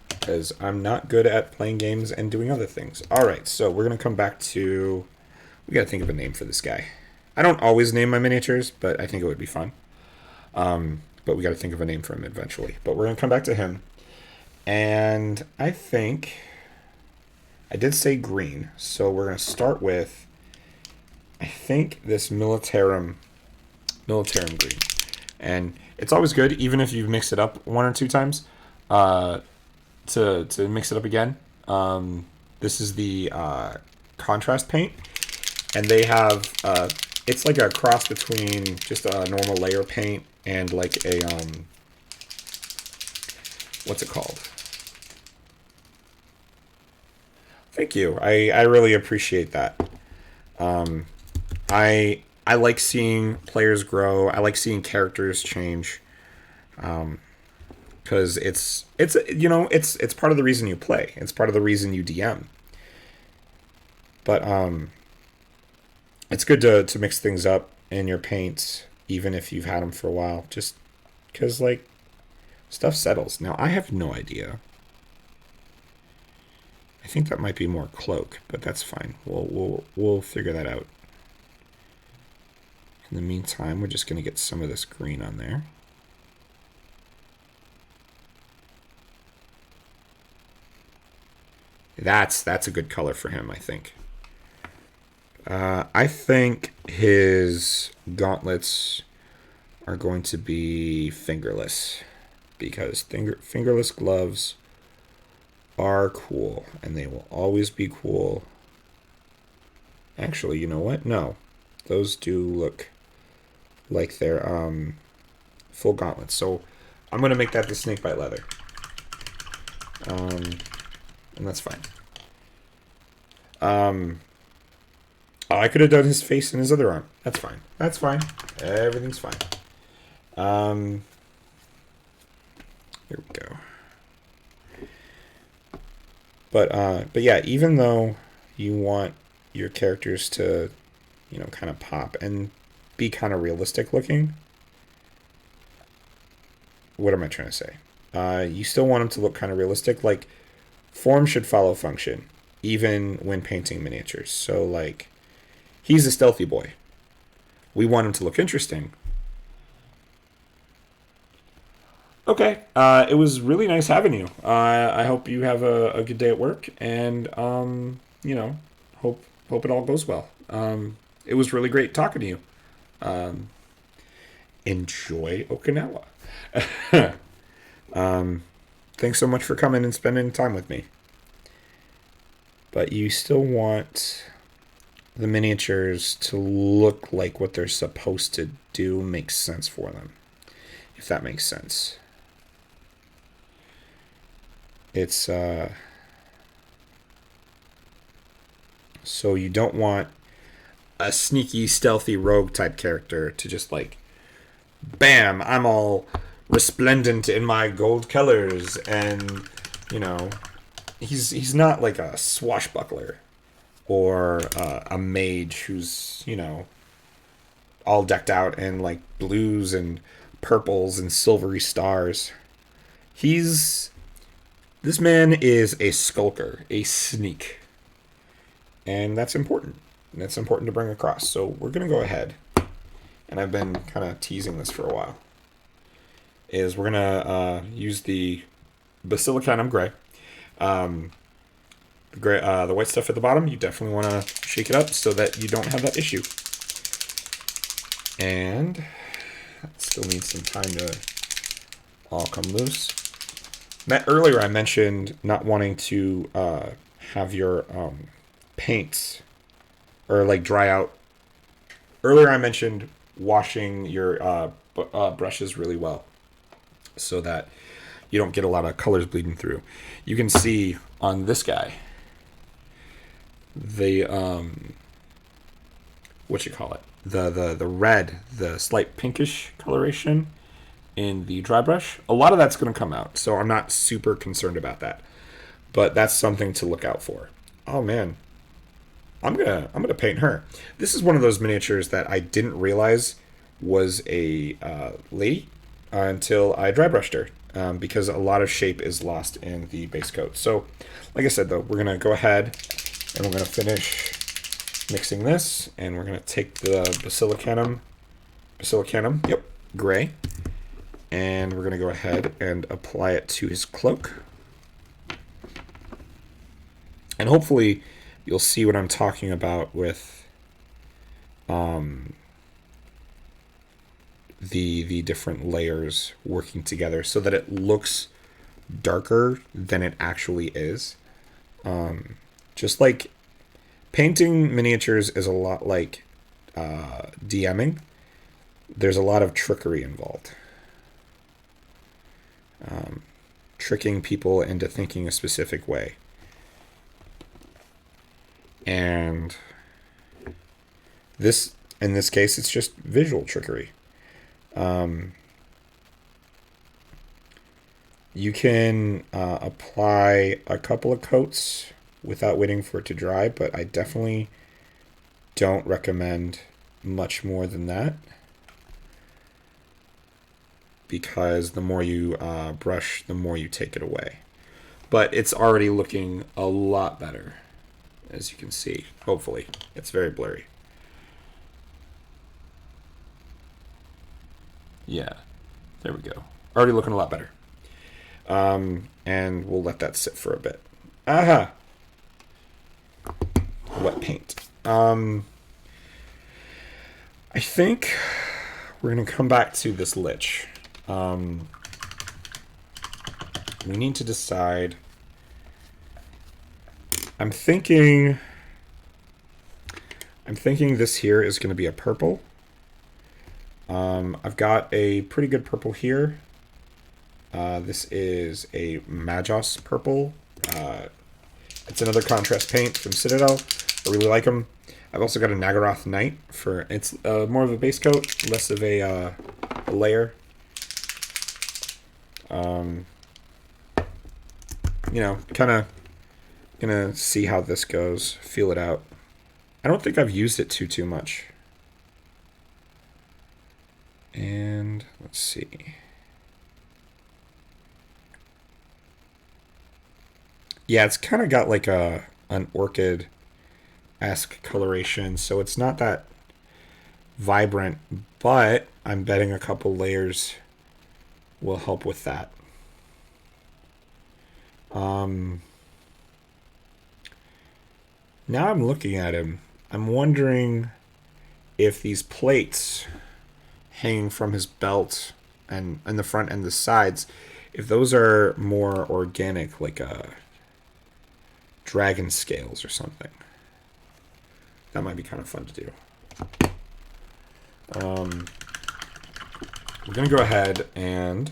Because I'm not good at playing games and doing other things. Alright, so we're gonna come back to... We gotta think of a name for this guy. I don't always name my miniatures, but I think it would be fun. But we got to think of a name for him eventually. But we're gonna come back to him, and I think I did say green, so we're gonna start with I think this militarum green, and it's always good even if you've mixed it up one or two times. To mix it up again. This is the contrast paint, and they have it's like a cross between just a normal layer paint and like a what's it called? Thank you. I really appreciate that. I like seeing players grow. I like seeing characters change. Because it's it's part of the reason you play. It's part of the reason you DM. But it's good to mix things up in your paints, even if you've had them for a while. Just because like stuff settles. Now I have no idea. I think that might be more cloak, but that's fine. We'll figure that out. In the meantime, we're just gonna get some of this green on there. That's a good color for him, I think. I think his gauntlets are going to be fingerless because fingerless gloves are cool and they will always be cool. Actually, you know what? No, those do look like they're full gauntlets. So I'm gonna make that the snakebite leather. And that's fine. I could have done his face and his other arm. That's fine. That's fine. Everything's fine. Here we go. But yeah, even though you want your characters to, kind of pop and be kind of realistic looking, what am I trying to say? You still want them to look kind of realistic. Like, form should follow function, even when painting miniatures. So, like, he's a stealthy boy. We want him to look interesting. Okay, it was really nice having you. I hope you have a good day at work, and hope it all goes well. It was really great talking to you. Enjoy Okinawa. Thanks so much for coming and spending time with me. But you still want the miniatures to look like what they're supposed to do makes sense for them. If that makes sense. It's so you don't want a sneaky, stealthy rogue type character to just like, bam, I'm all resplendent in my gold colors, and he's not like a swashbuckler or a mage who's all decked out in like blues and purples and silvery stars. This man is a skulker, a sneak, and that's important. And that's important to bring across. So we're gonna go ahead, and I've been kind of teasing this for a while. Is we're gonna use the basilicanum gray. The white stuff at the bottom, you definitely want to shake it up so that you don't have that issue. And it still needs some time to all come loose. Earlier I mentioned not wanting to have your paints or like dry out. Earlier I mentioned washing your brushes really well so that you don't get a lot of colors bleeding through. You can see on this guy the the red, the slight pinkish coloration in the dry brush. A lot of that's going to come out, so I'm not super concerned about that, but that's something to look out for. Oh man, I'm gonna paint her. This is one of those miniatures that I didn't realize was a lady until I dry brushed her, because a lot of shape is lost in the base coat. So like I said though, we're gonna go ahead and we're gonna finish mixing this, and we're going to take the basilicum, yep, gray, and we're going to go ahead and apply it to his cloak. And hopefully you'll see what I'm talking about with the different layers working together so that it looks darker than it actually is. Just like painting miniatures is a lot like DMing. There's a lot of trickery involved. Tricking people into thinking a specific way. And in this case, it's just visual trickery. You can apply a couple of coats without waiting for it to dry, but I definitely don't recommend much more than that, because the more you brush, the more you take it away. But it's already looking a lot better, as you can see. Hopefully. It's very blurry. Yeah, there we go. Already looking a lot better. And we'll let that sit for a bit. Aha! Wet paint. I think we're going to come back to this lich. We need to decide. I'm thinking this here is going to be a purple. I've got a pretty good purple here. This is a Magos purple. It's another contrast paint from Citadel. I really like them. I've also got a Nagaroth Knight for it's more of a base coat, less of a layer. You know, kind of gonna see how this goes, feel it out. I don't think I've used it too much. And let's see. Yeah, it's kind of got like an orchid-esque coloration, so it's not that vibrant, but I'm betting a couple layers will help with that. Now I'm looking at him. I'm wondering if these plates hanging from his belt and the front and the sides, if those are more organic, like dragon scales or something. That might be kind of fun to do. We're going to go ahead and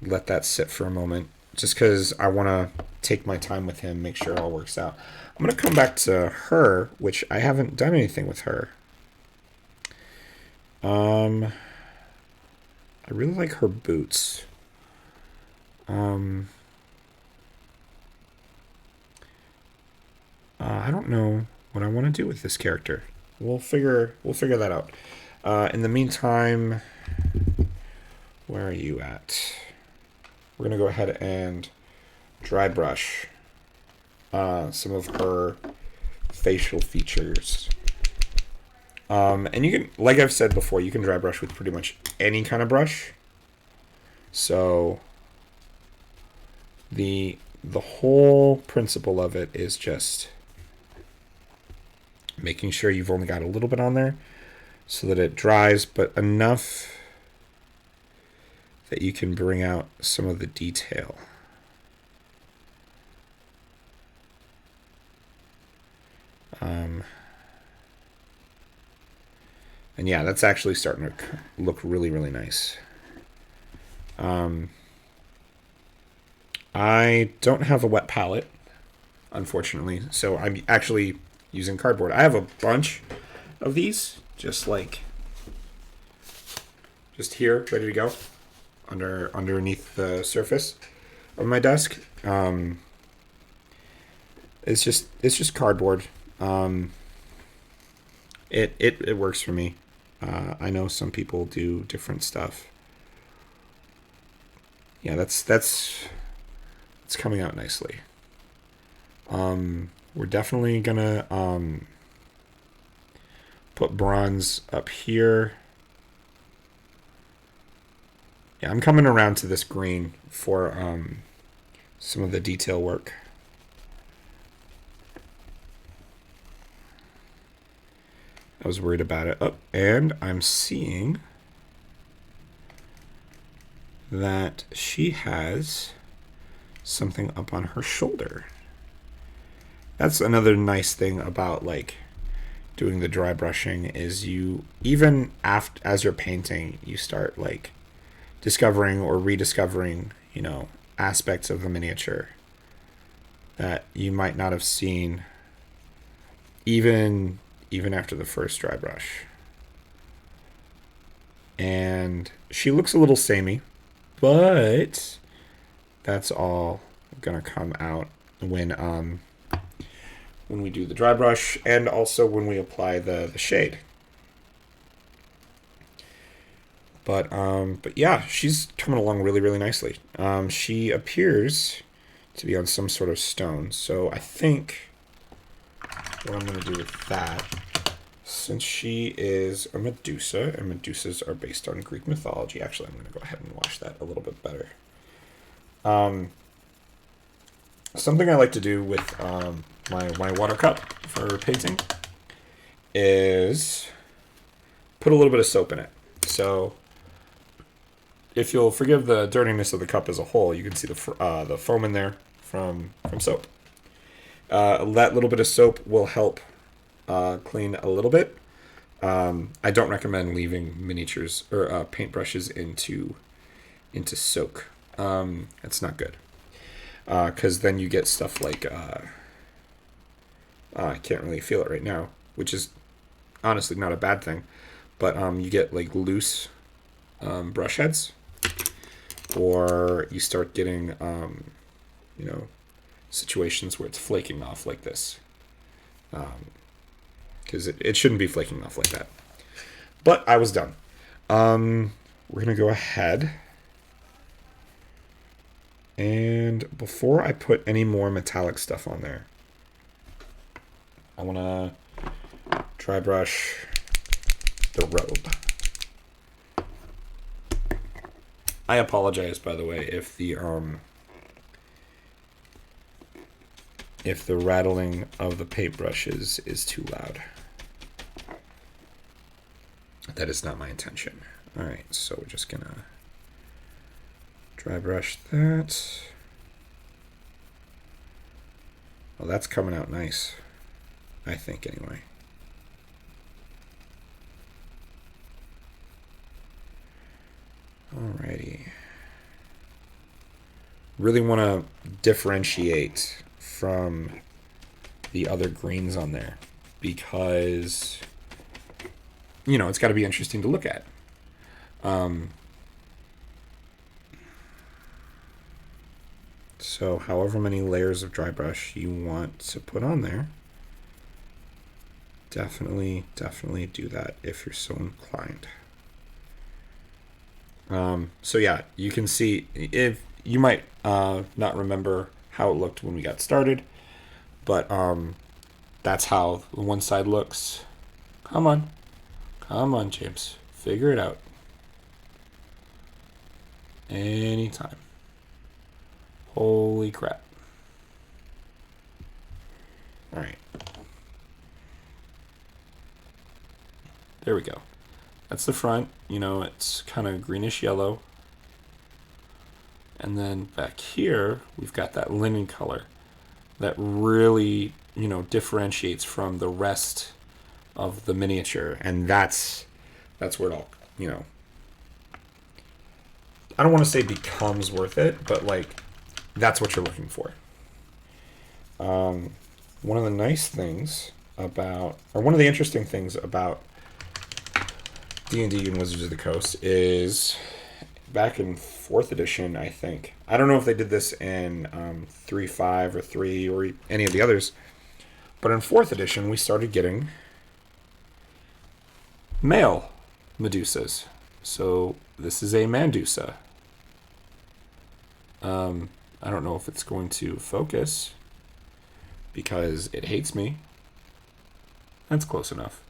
let that sit for a moment, just because I want to take my time with him, make sure it all works out. I'm going to come back to her, which I haven't done anything with her. I really like her boots. I don't know what I want to do with this character. We'll figure that out. In the meantime, where are you at? We're gonna go ahead and dry brush some of her facial features. And you can, like I've said before, you can dry brush with pretty much any kind of brush. So the whole principle of it is just making sure you've only got a little bit on there so that it dries, but enough that you can bring out some of the detail. And yeah, that's actually starting to look really, really nice. I don't have a wet palette, unfortunately, so I'm actually using cardboard. I have a bunch of these, just here, ready to go, underneath the surface of my desk. It's just cardboard. It works for me. I know some people do different stuff. Yeah, that's coming out nicely. we're definitely gonna put bronze up here. Yeah, I'm coming around to this green for some of the detail work. I was worried about it. Oh, and I'm seeing that she has something up on her shoulder. That's another nice thing about like doing the dry brushing is you even after as you're painting, you start like discovering or rediscovering, you know, aspects of the miniature that you might not have seen even after the first dry brush. And she looks a little samey, but that's all gonna come out when we do the dry brush and also when we apply the shade. But yeah, she's coming along really, really nicely. She appears to be on some sort of stone, so I think what I'm going to do with that, since she is a medusa, and medusas are based on Greek mythology. Actually, I'm going to go ahead and wash that a little bit better. Something I like to do with my water cup for painting is put a little bit of soap in it. So if you'll forgive the dirtiness of the cup as a whole, you can see the foam in there from soap. That little bit of soap will help clean a little bit. I don't recommend leaving miniatures or paintbrushes into soak. It's not good because then you get stuff like I can't really feel it right now, which is honestly not a bad thing. But you get like loose brush heads, or you start getting you know, situations where it's flaking off like this, because it shouldn't be flaking off like that. But I was done. We're gonna go ahead, and before I put any more metallic stuff on there, I want to dry brush the robe. I apologize, by the way, if the rattling of the paintbrushes is too loud. That is not my intention. All right, so we're just gonna dry brush that. Well, that's coming out nice, I think, anyway. Alrighty. Really want to differentiate from the other greens on there because, you know, it's got to be interesting to look at. So however many layers of dry brush you want to put on there, definitely do that if you're so inclined. So yeah, you can see, if you might not remember how it looked when we got started, but that's how the one side looks. Come on, James, figure it out. Anytime. Holy crap. All right. There we go. That's the front. You know, it's kind of greenish yellow. And then back here, we've got that linen color that really, you know, differentiates from the rest of the miniature. And that's where it all, you know, I don't want to say becomes worth it, but like, that's what you're looking for. One of the nice things about, or one of the interesting things about D&D and Wizards of the Coast is back in 4th edition, I think. I don't know if they did this in 3.5 or 3 or any of the others, but in 4th edition, we started getting male medusas. So this is a medusa. I don't know if it's going to focus, because it hates me. That's close enough.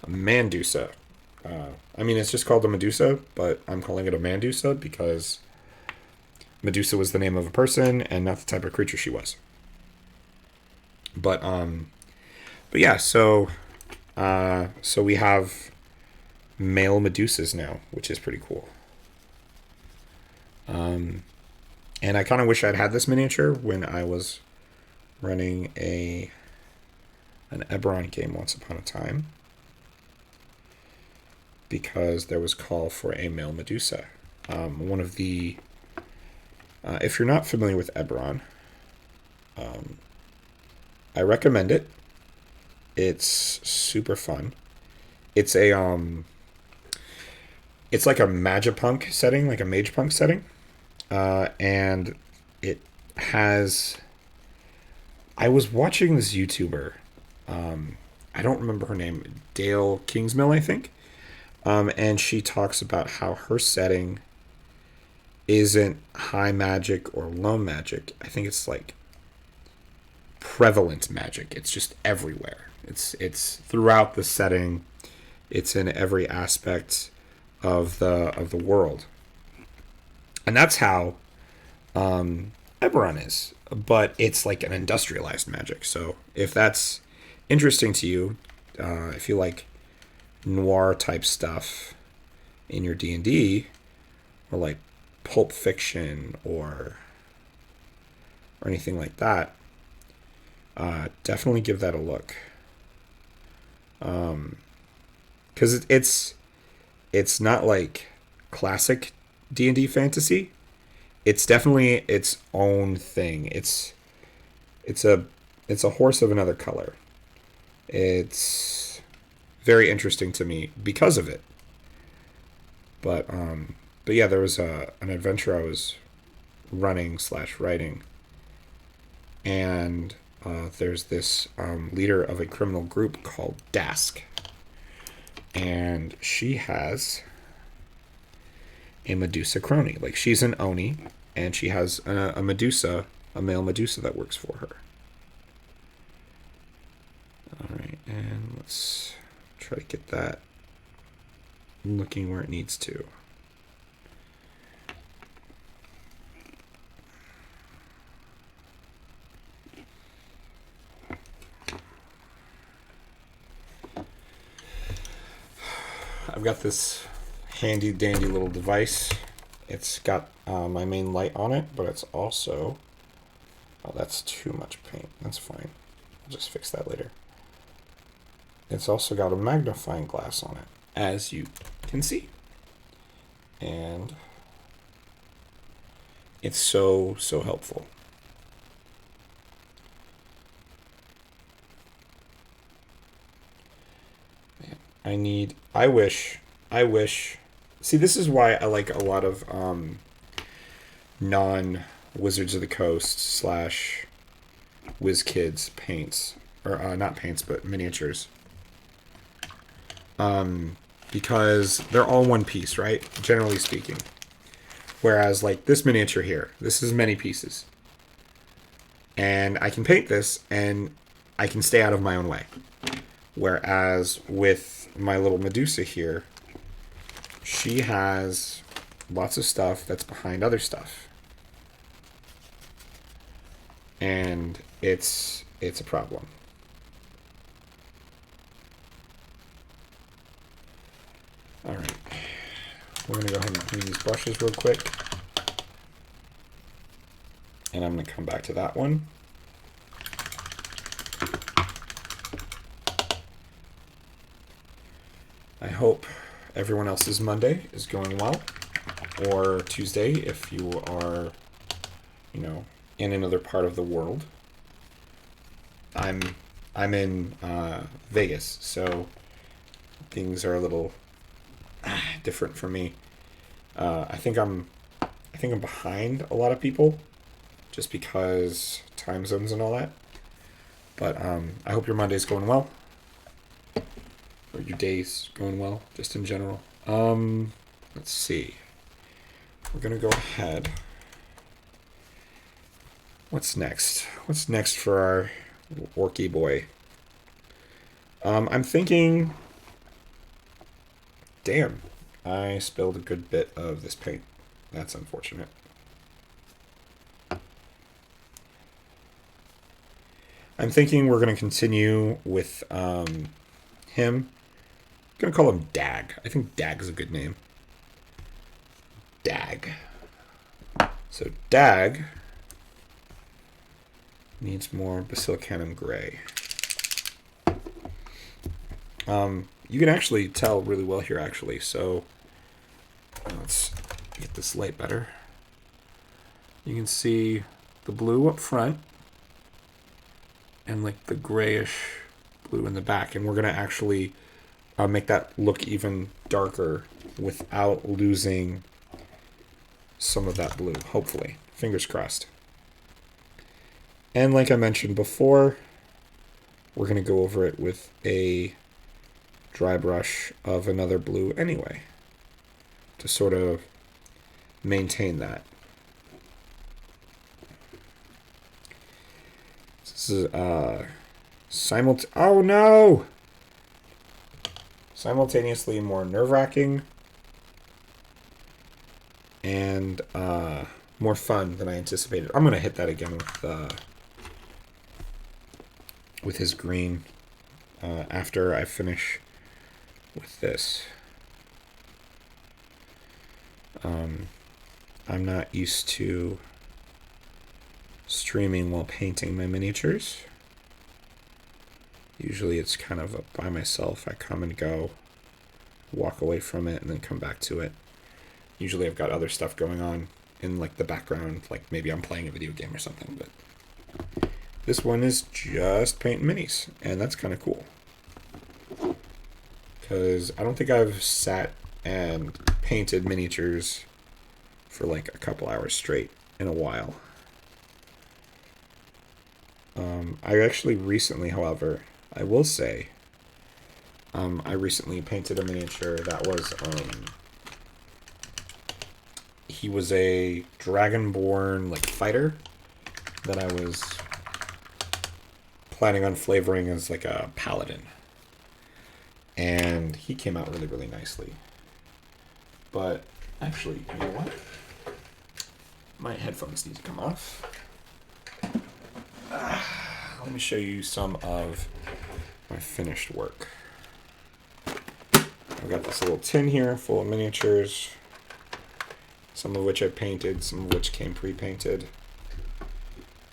A Mandusa. I mean, it's just called a Medusa, but I'm calling it a Mandusa because Medusa was the name of a person and not the type of creature she was. But yeah, so we have male Medusas now, which is pretty cool. And I kind of wish I'd had this miniature when I was running an Eberron game once upon a time, because there was call for a male Medusa. One of the if you're not familiar with Eberron, I recommend it. It's super fun. It's it's like a Magipunk setting, like a Magepunk setting, and it has. I was watching this YouTuber. I don't remember her name. Dale Kingsmill, I think. And she talks about how her setting isn't high magic or low magic. I think it's like prevalent magic. It's just everywhere. It's throughout the setting. It's in every aspect of the world, and that's how Eberron is. But it's like an industrialized magic. So if that's interesting to you, if you like noir type stuff in your D&D, or like Pulp Fiction or anything like that, definitely give that a look. Because it's not like classic D&D fantasy. It's definitely its own thing. It's a horse of another color. It's very interesting to me because of it. But yeah, there was an adventure I was running / writing, and there's this leader of a criminal group called Dask, and she has a Medusa crony. Like, she's an Oni, and she has a Medusa, a male Medusa that works for her. All right, and let's try to get that looking where it needs to. I've got this handy dandy little device. It's got my main light on it, but it's also... Oh, that's too much paint. That's fine. I'll just fix that later. It's also got a magnifying glass on it, as you can see. And it's so helpful. Man, I wish. See, this is why I like a lot of non-Wizards of the Coast / WizKids paints. Or not paints, but miniatures. Because they're all one piece, right? Generally speaking. Whereas, like, this miniature here, this is many pieces. And I can paint this, and I can stay out of my own way. Whereas with my little Medusa here, she has lots of stuff that's behind other stuff. And it's a problem. Alright. We're going to go ahead and clean these brushes real quick. And I'm going to come back to that one. I hope everyone else's Monday is going well, or Tuesday if you are, in another part of the world. I'm in Vegas, so things are a little different for me. I think I'm behind a lot of people, just because time zones and all that. But I hope your Monday's going well. Or your day's going well, just in general. Let's see. We're gonna go ahead. What's next? what's next for our orky boy? I'm thinking... Damn, I spilled a good bit of this paint. That's unfortunate. I'm thinking we're going to continue with him. I'm going to call him Dag. I think Dag is a good name. Dag. So Dag needs more Basilicanum Gray. You can actually tell really well here, actually. So let's get this light better. You can see the blue up front and like the grayish blue in the back. And we're going to actually make that look even darker without losing some of that blue, hopefully. Fingers crossed. And like I mentioned before, we're going to go over it with a dry brush of another blue anyway, to sort of maintain that. This is oh no! Simultaneously more nerve-wracking and more fun than I anticipated. I'm gonna hit that again with his green after I finish with this. I'm not used to streaming while painting my miniatures. Usually it's kind of by myself. I come and go, walk away from it, and then come back to it. Usually I've got other stuff going on in like the background, like maybe I'm playing a video game or something, but this one is just painting minis, and that's kind of cool. Because I don't think I've sat and painted miniatures for like a couple hours straight in a while. I actually recently, however, I will say, I recently painted a miniature that was, he was a dragonborn like fighter that I was planning on flavoring as like a paladin. And he came out really, really nicely. But actually, you know what? My headphones need to come off. Let me show you some of my finished work. I've got this little tin here full of miniatures, some of which I painted, some of which came pre-painted.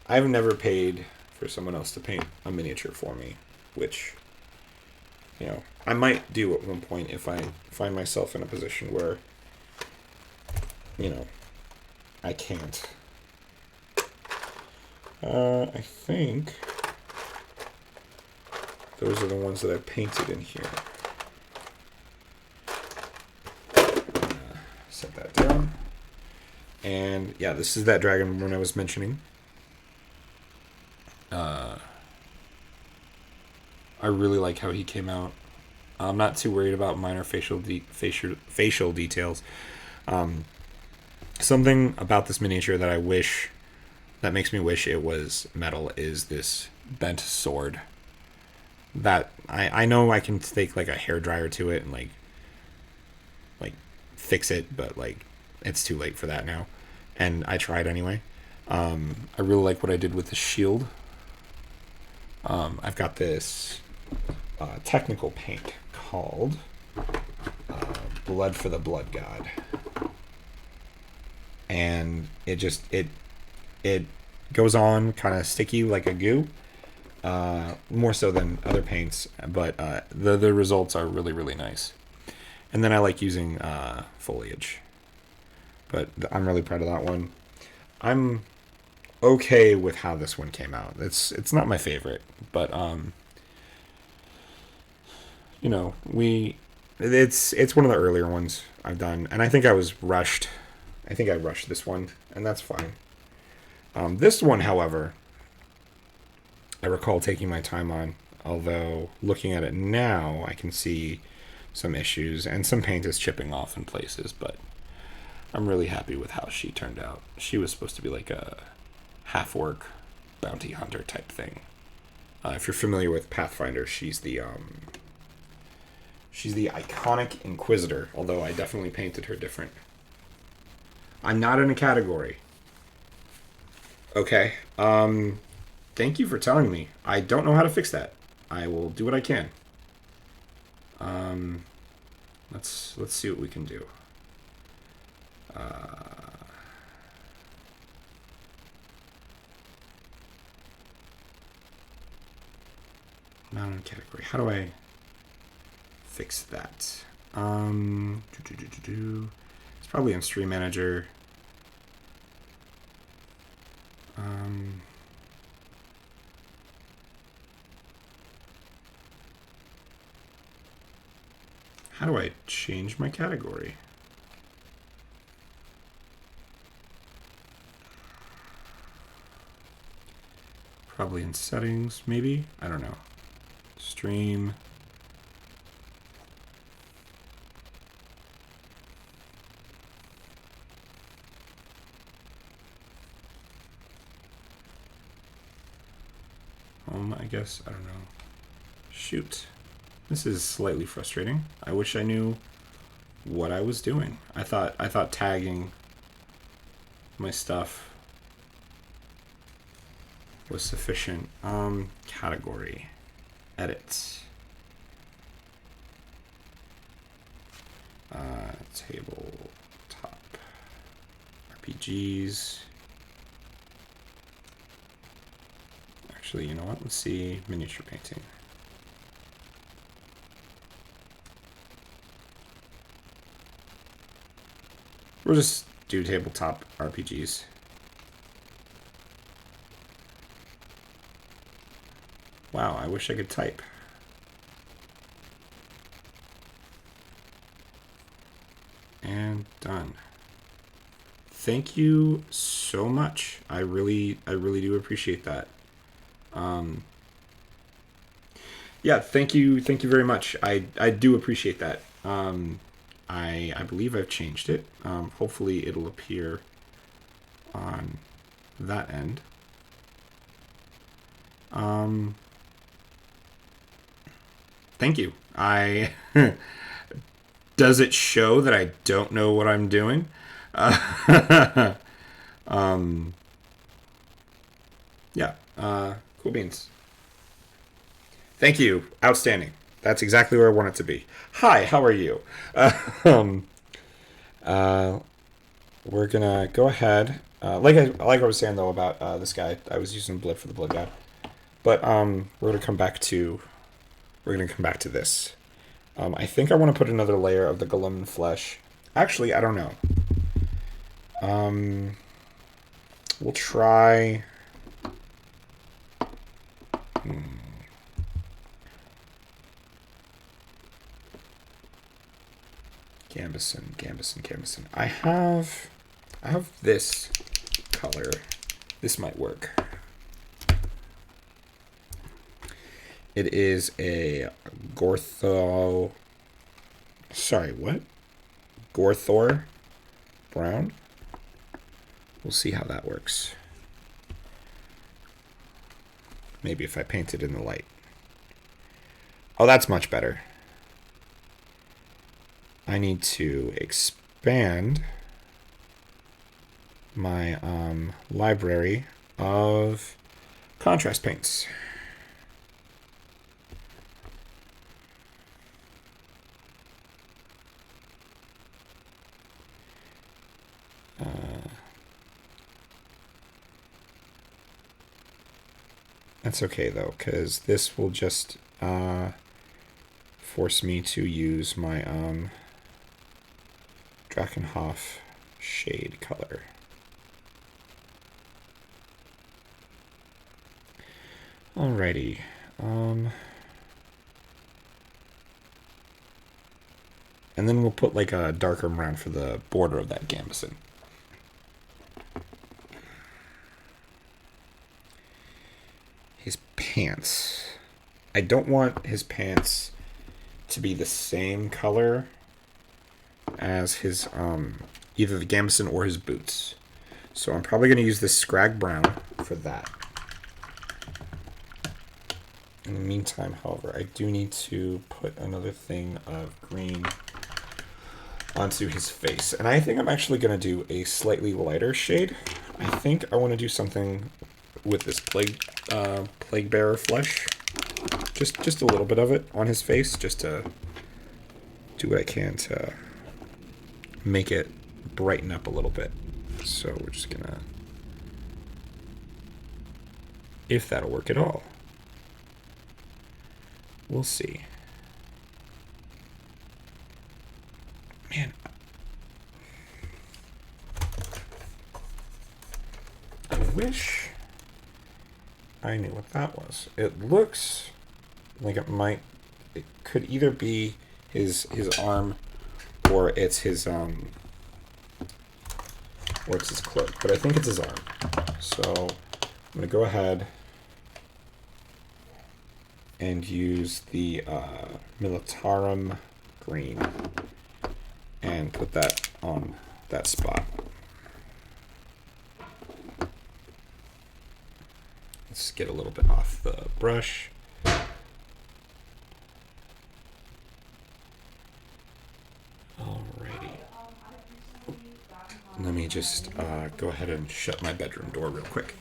I've never paid for someone else to paint a miniature for me, which, you know, I might do at one point if I find myself in a position where, you know, I can't. I think those are the ones that I painted in here. Set that down. And yeah, this is that dragonborn I was mentioning. I really like how he came out. I'm not too worried about minor facial details. Something about this miniature that makes me wish it was metal is this bent sword. That I know I can take like a hairdryer to it and like fix it, but like it's too late for that now. And I tried anyway. I really like what I did with the shield. I've got this technical paint called Blood for the Blood God. And it goes on kind of sticky like a goo, more so than other paints, but the results are really, really nice. And then I like using foliage, but I'm really proud of that one. I'm okay with how this one came out. It's not my favorite, but you know, it's one of the earlier ones I've done, and I think I rushed this one, and that's fine. This one, however, I recall taking my time on, although looking at it now, I can see some issues, and some paint is chipping off in places, but I'm really happy with how she turned out. She was supposed to be like a half-orc bounty hunter type thing. If you're familiar with Pathfinder, she's the iconic Inquisitor, although I definitely painted her different. I'm not in a category. Okay. Thank you for telling me. I don't know how to fix that. I will do what I can. Let's see what we can do. Not in a category. How do I fix that? It's probably in Stream Manager. How do I change my category? Probably in settings, maybe? I don't know. Stream. I guess. I don't know. Shoot. This is slightly frustrating. I wish I knew what I was doing. I thought tagging my stuff was sufficient. Category. Edit. Table top. RPGs. Actually, you know what? Let's see miniature painting. We'll just do tabletop RPGs. Wow, I wish I could type. And done. Thank you so much. I really do appreciate that. Yeah, thank you very much. I do appreciate that. I believe I've changed it. Hopefully it'll appear on that end. Thank you. Does it show that I don't know what I'm doing? Yeah. Cool beans. Thank you. Outstanding. That's exactly where I want it to be. Hi, how are you? We're gonna go ahead. Like I was saying though about this guy, I was using Blip for the blood god, but we're gonna come back to this. I think I want to put another layer of the golem flesh. Actually, I don't know. We'll try. Gambison. I have this color. This might work. It is a Gorthor brown. We'll see how that works. Maybe if I paint it in the light. Oh, that's much better. I need to expand my library of contrast paints. That's okay though, because this will just force me to use my Drakenhof shade color. Alrighty. And then we'll put like a darker brown for the border of that gambeson. His pants. I don't want his pants to be the same color as his either the gambeson or his boots. So I'm probably going to use this Scrag Brown for that. In the meantime, however, I do need to put another thing of green onto his face. And I think I'm actually going to do a slightly lighter shade. I think I want to do something with this plague bearer flesh. Just a little bit of it on his face, just to do what I can to make it brighten up a little bit. So we're just gonna, if that'll work at all. We'll see. Man, I wish I knew what that was. It looks like it could either be his arm, or it's his cloak, but I think it's his arm. So I'm gonna go ahead and use the Militarum green and put that on that spot. Let's get a little bit off the brush. Alrighty. Let me just go ahead and shut my bedroom door real quick.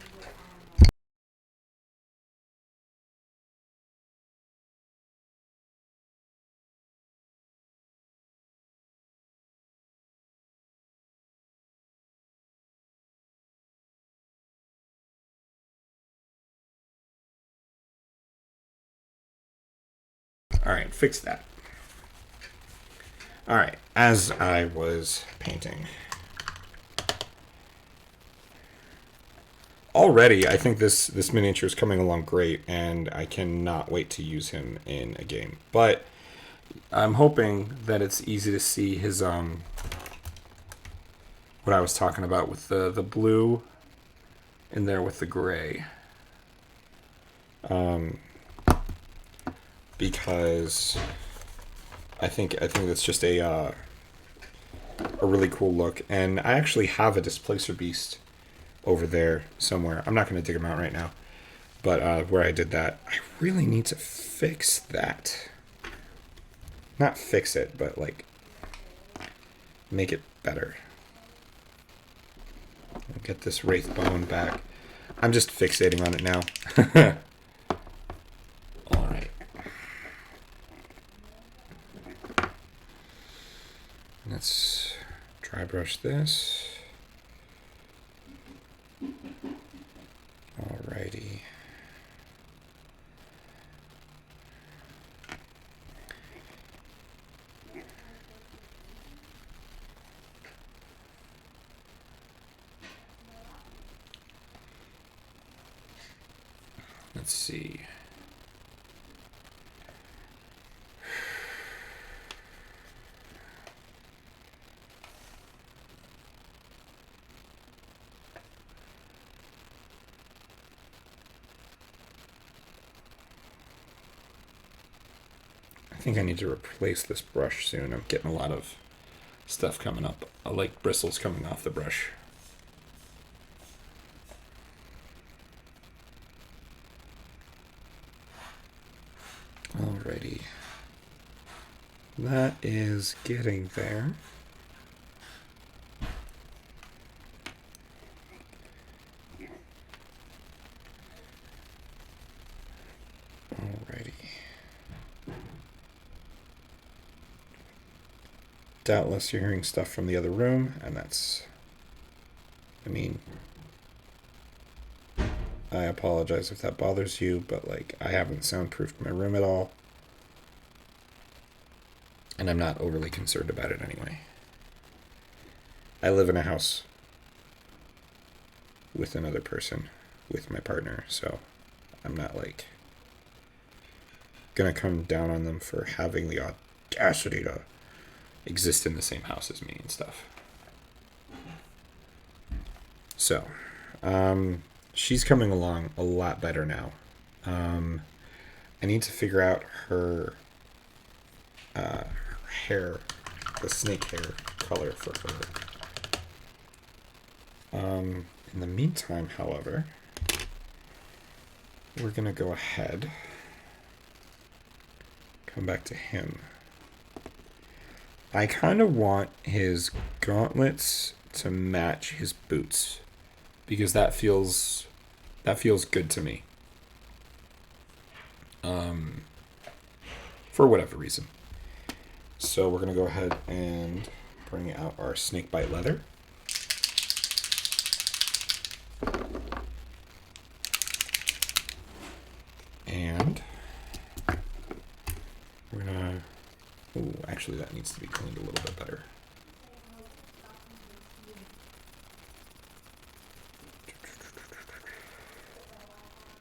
Alright, fix that. Alright, as I was painting. Already, I think this miniature is coming along great, and I cannot wait to use him in a game. But I'm hoping that it's easy to see his what I was talking about with the blue in there with the gray. Because I think that's just a really cool look, and I actually have a displacer beast over there somewhere. I'm not going to dig him out right now, but where I did that, I really need to fix that. Not fix it, but like make it better. I'll get this wraith bone back. I'm just fixating on it now. Alright. Let's dry brush this. Alrighty. Let's see. I think I need to replace this brush soon. I'm getting a lot of stuff coming up. I like bristles coming off the brush. Alrighty. That is getting there. Alrighty. Doubtless you're hearing stuff from the other room, and that's, I mean, I apologize if that bothers you, but like, I haven't soundproofed my room at all, and I'm not overly concerned about it anyway. I live in a house with another person, with my partner, so I'm not like gonna come down on them for having the audacity to exist in the same house as me and stuff. So, she's coming along a lot better now. I need to figure out her hair, the snake hair color for her. In the meantime, however, we're gonna go ahead come back to him. I kind of want his gauntlets to match his boots because that feels good to me. For whatever reason. So we're gonna go ahead and bring out our snakebite leather. And we're gonna... Ooh, actually that needs to be cleaned a little bit better.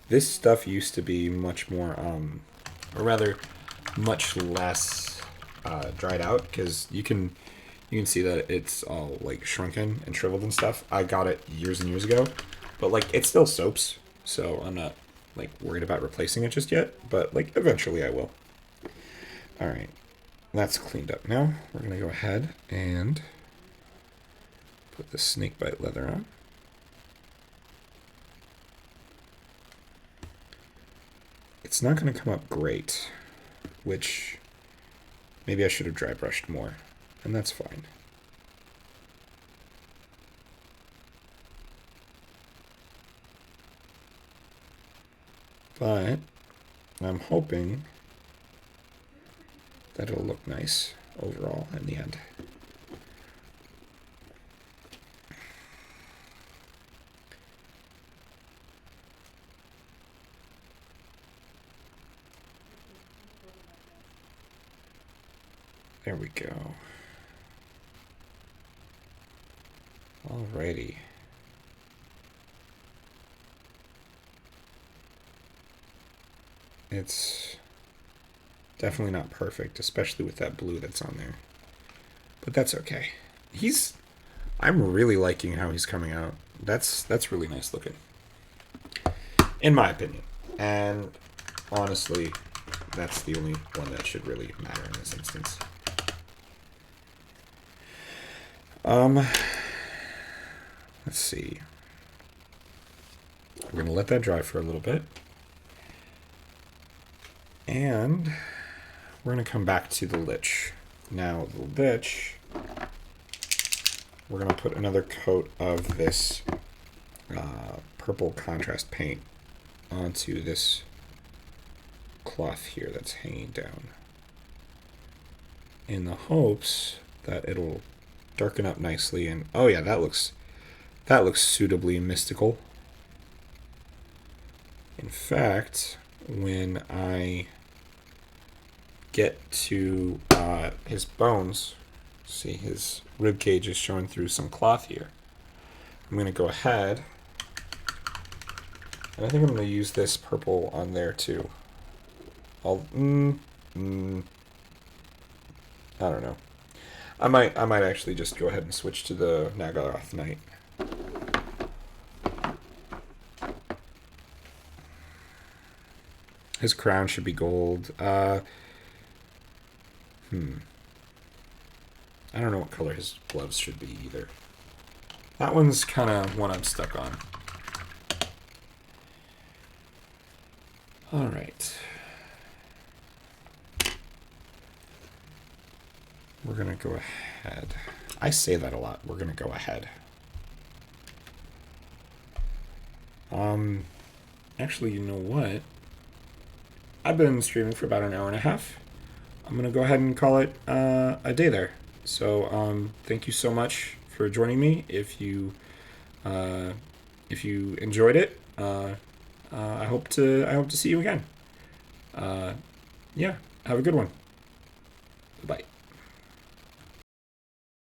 This stuff used to be much more, or rather, much less dried out, because you can see that it's all like shrunken and shriveled and stuff. I got it years and years ago, but like it still soaps, so I'm not like worried about replacing it just yet. But like eventually I will. All right, that's cleaned up now. We're gonna go ahead and put the snakebite leather on. It's not going to come up great, which maybe I should have dry brushed more, and that's fine. But I'm hoping that it'll look nice overall in the end. There we go. Alrighty. It's definitely not perfect, especially with that blue that's on there. But that's okay. I'm really liking how he's coming out. That's really nice looking. In my opinion. And honestly, that's the only one that should really matter in this instance. Let's see. We're going to let that dry for a little bit. And we're going to come back to the lich. Now, the lich, we're going to put another coat of this purple contrast paint onto this cloth here that's hanging down, in the hopes that it'll darken up nicely. And oh yeah, that looks suitably mystical. In fact, when I get to his bones, see his rib cage is showing through some cloth here. I'm going to go ahead, and I think I'm going to use this purple on there too. I don't know. I might actually just go ahead and switch to the Nagaroth Knight. His crown should be gold. I don't know what color his gloves should be either. That one's kind of one I'm stuck on. All right. We're going to go ahead. I say that a lot. We're going to go ahead. Actually, you know what? I've been streaming for about an hour and a half. I'm going to go ahead and call it a day there. So thank you so much for joining me. If you enjoyed it, I hope to see you again. Yeah, have a good one. Bye.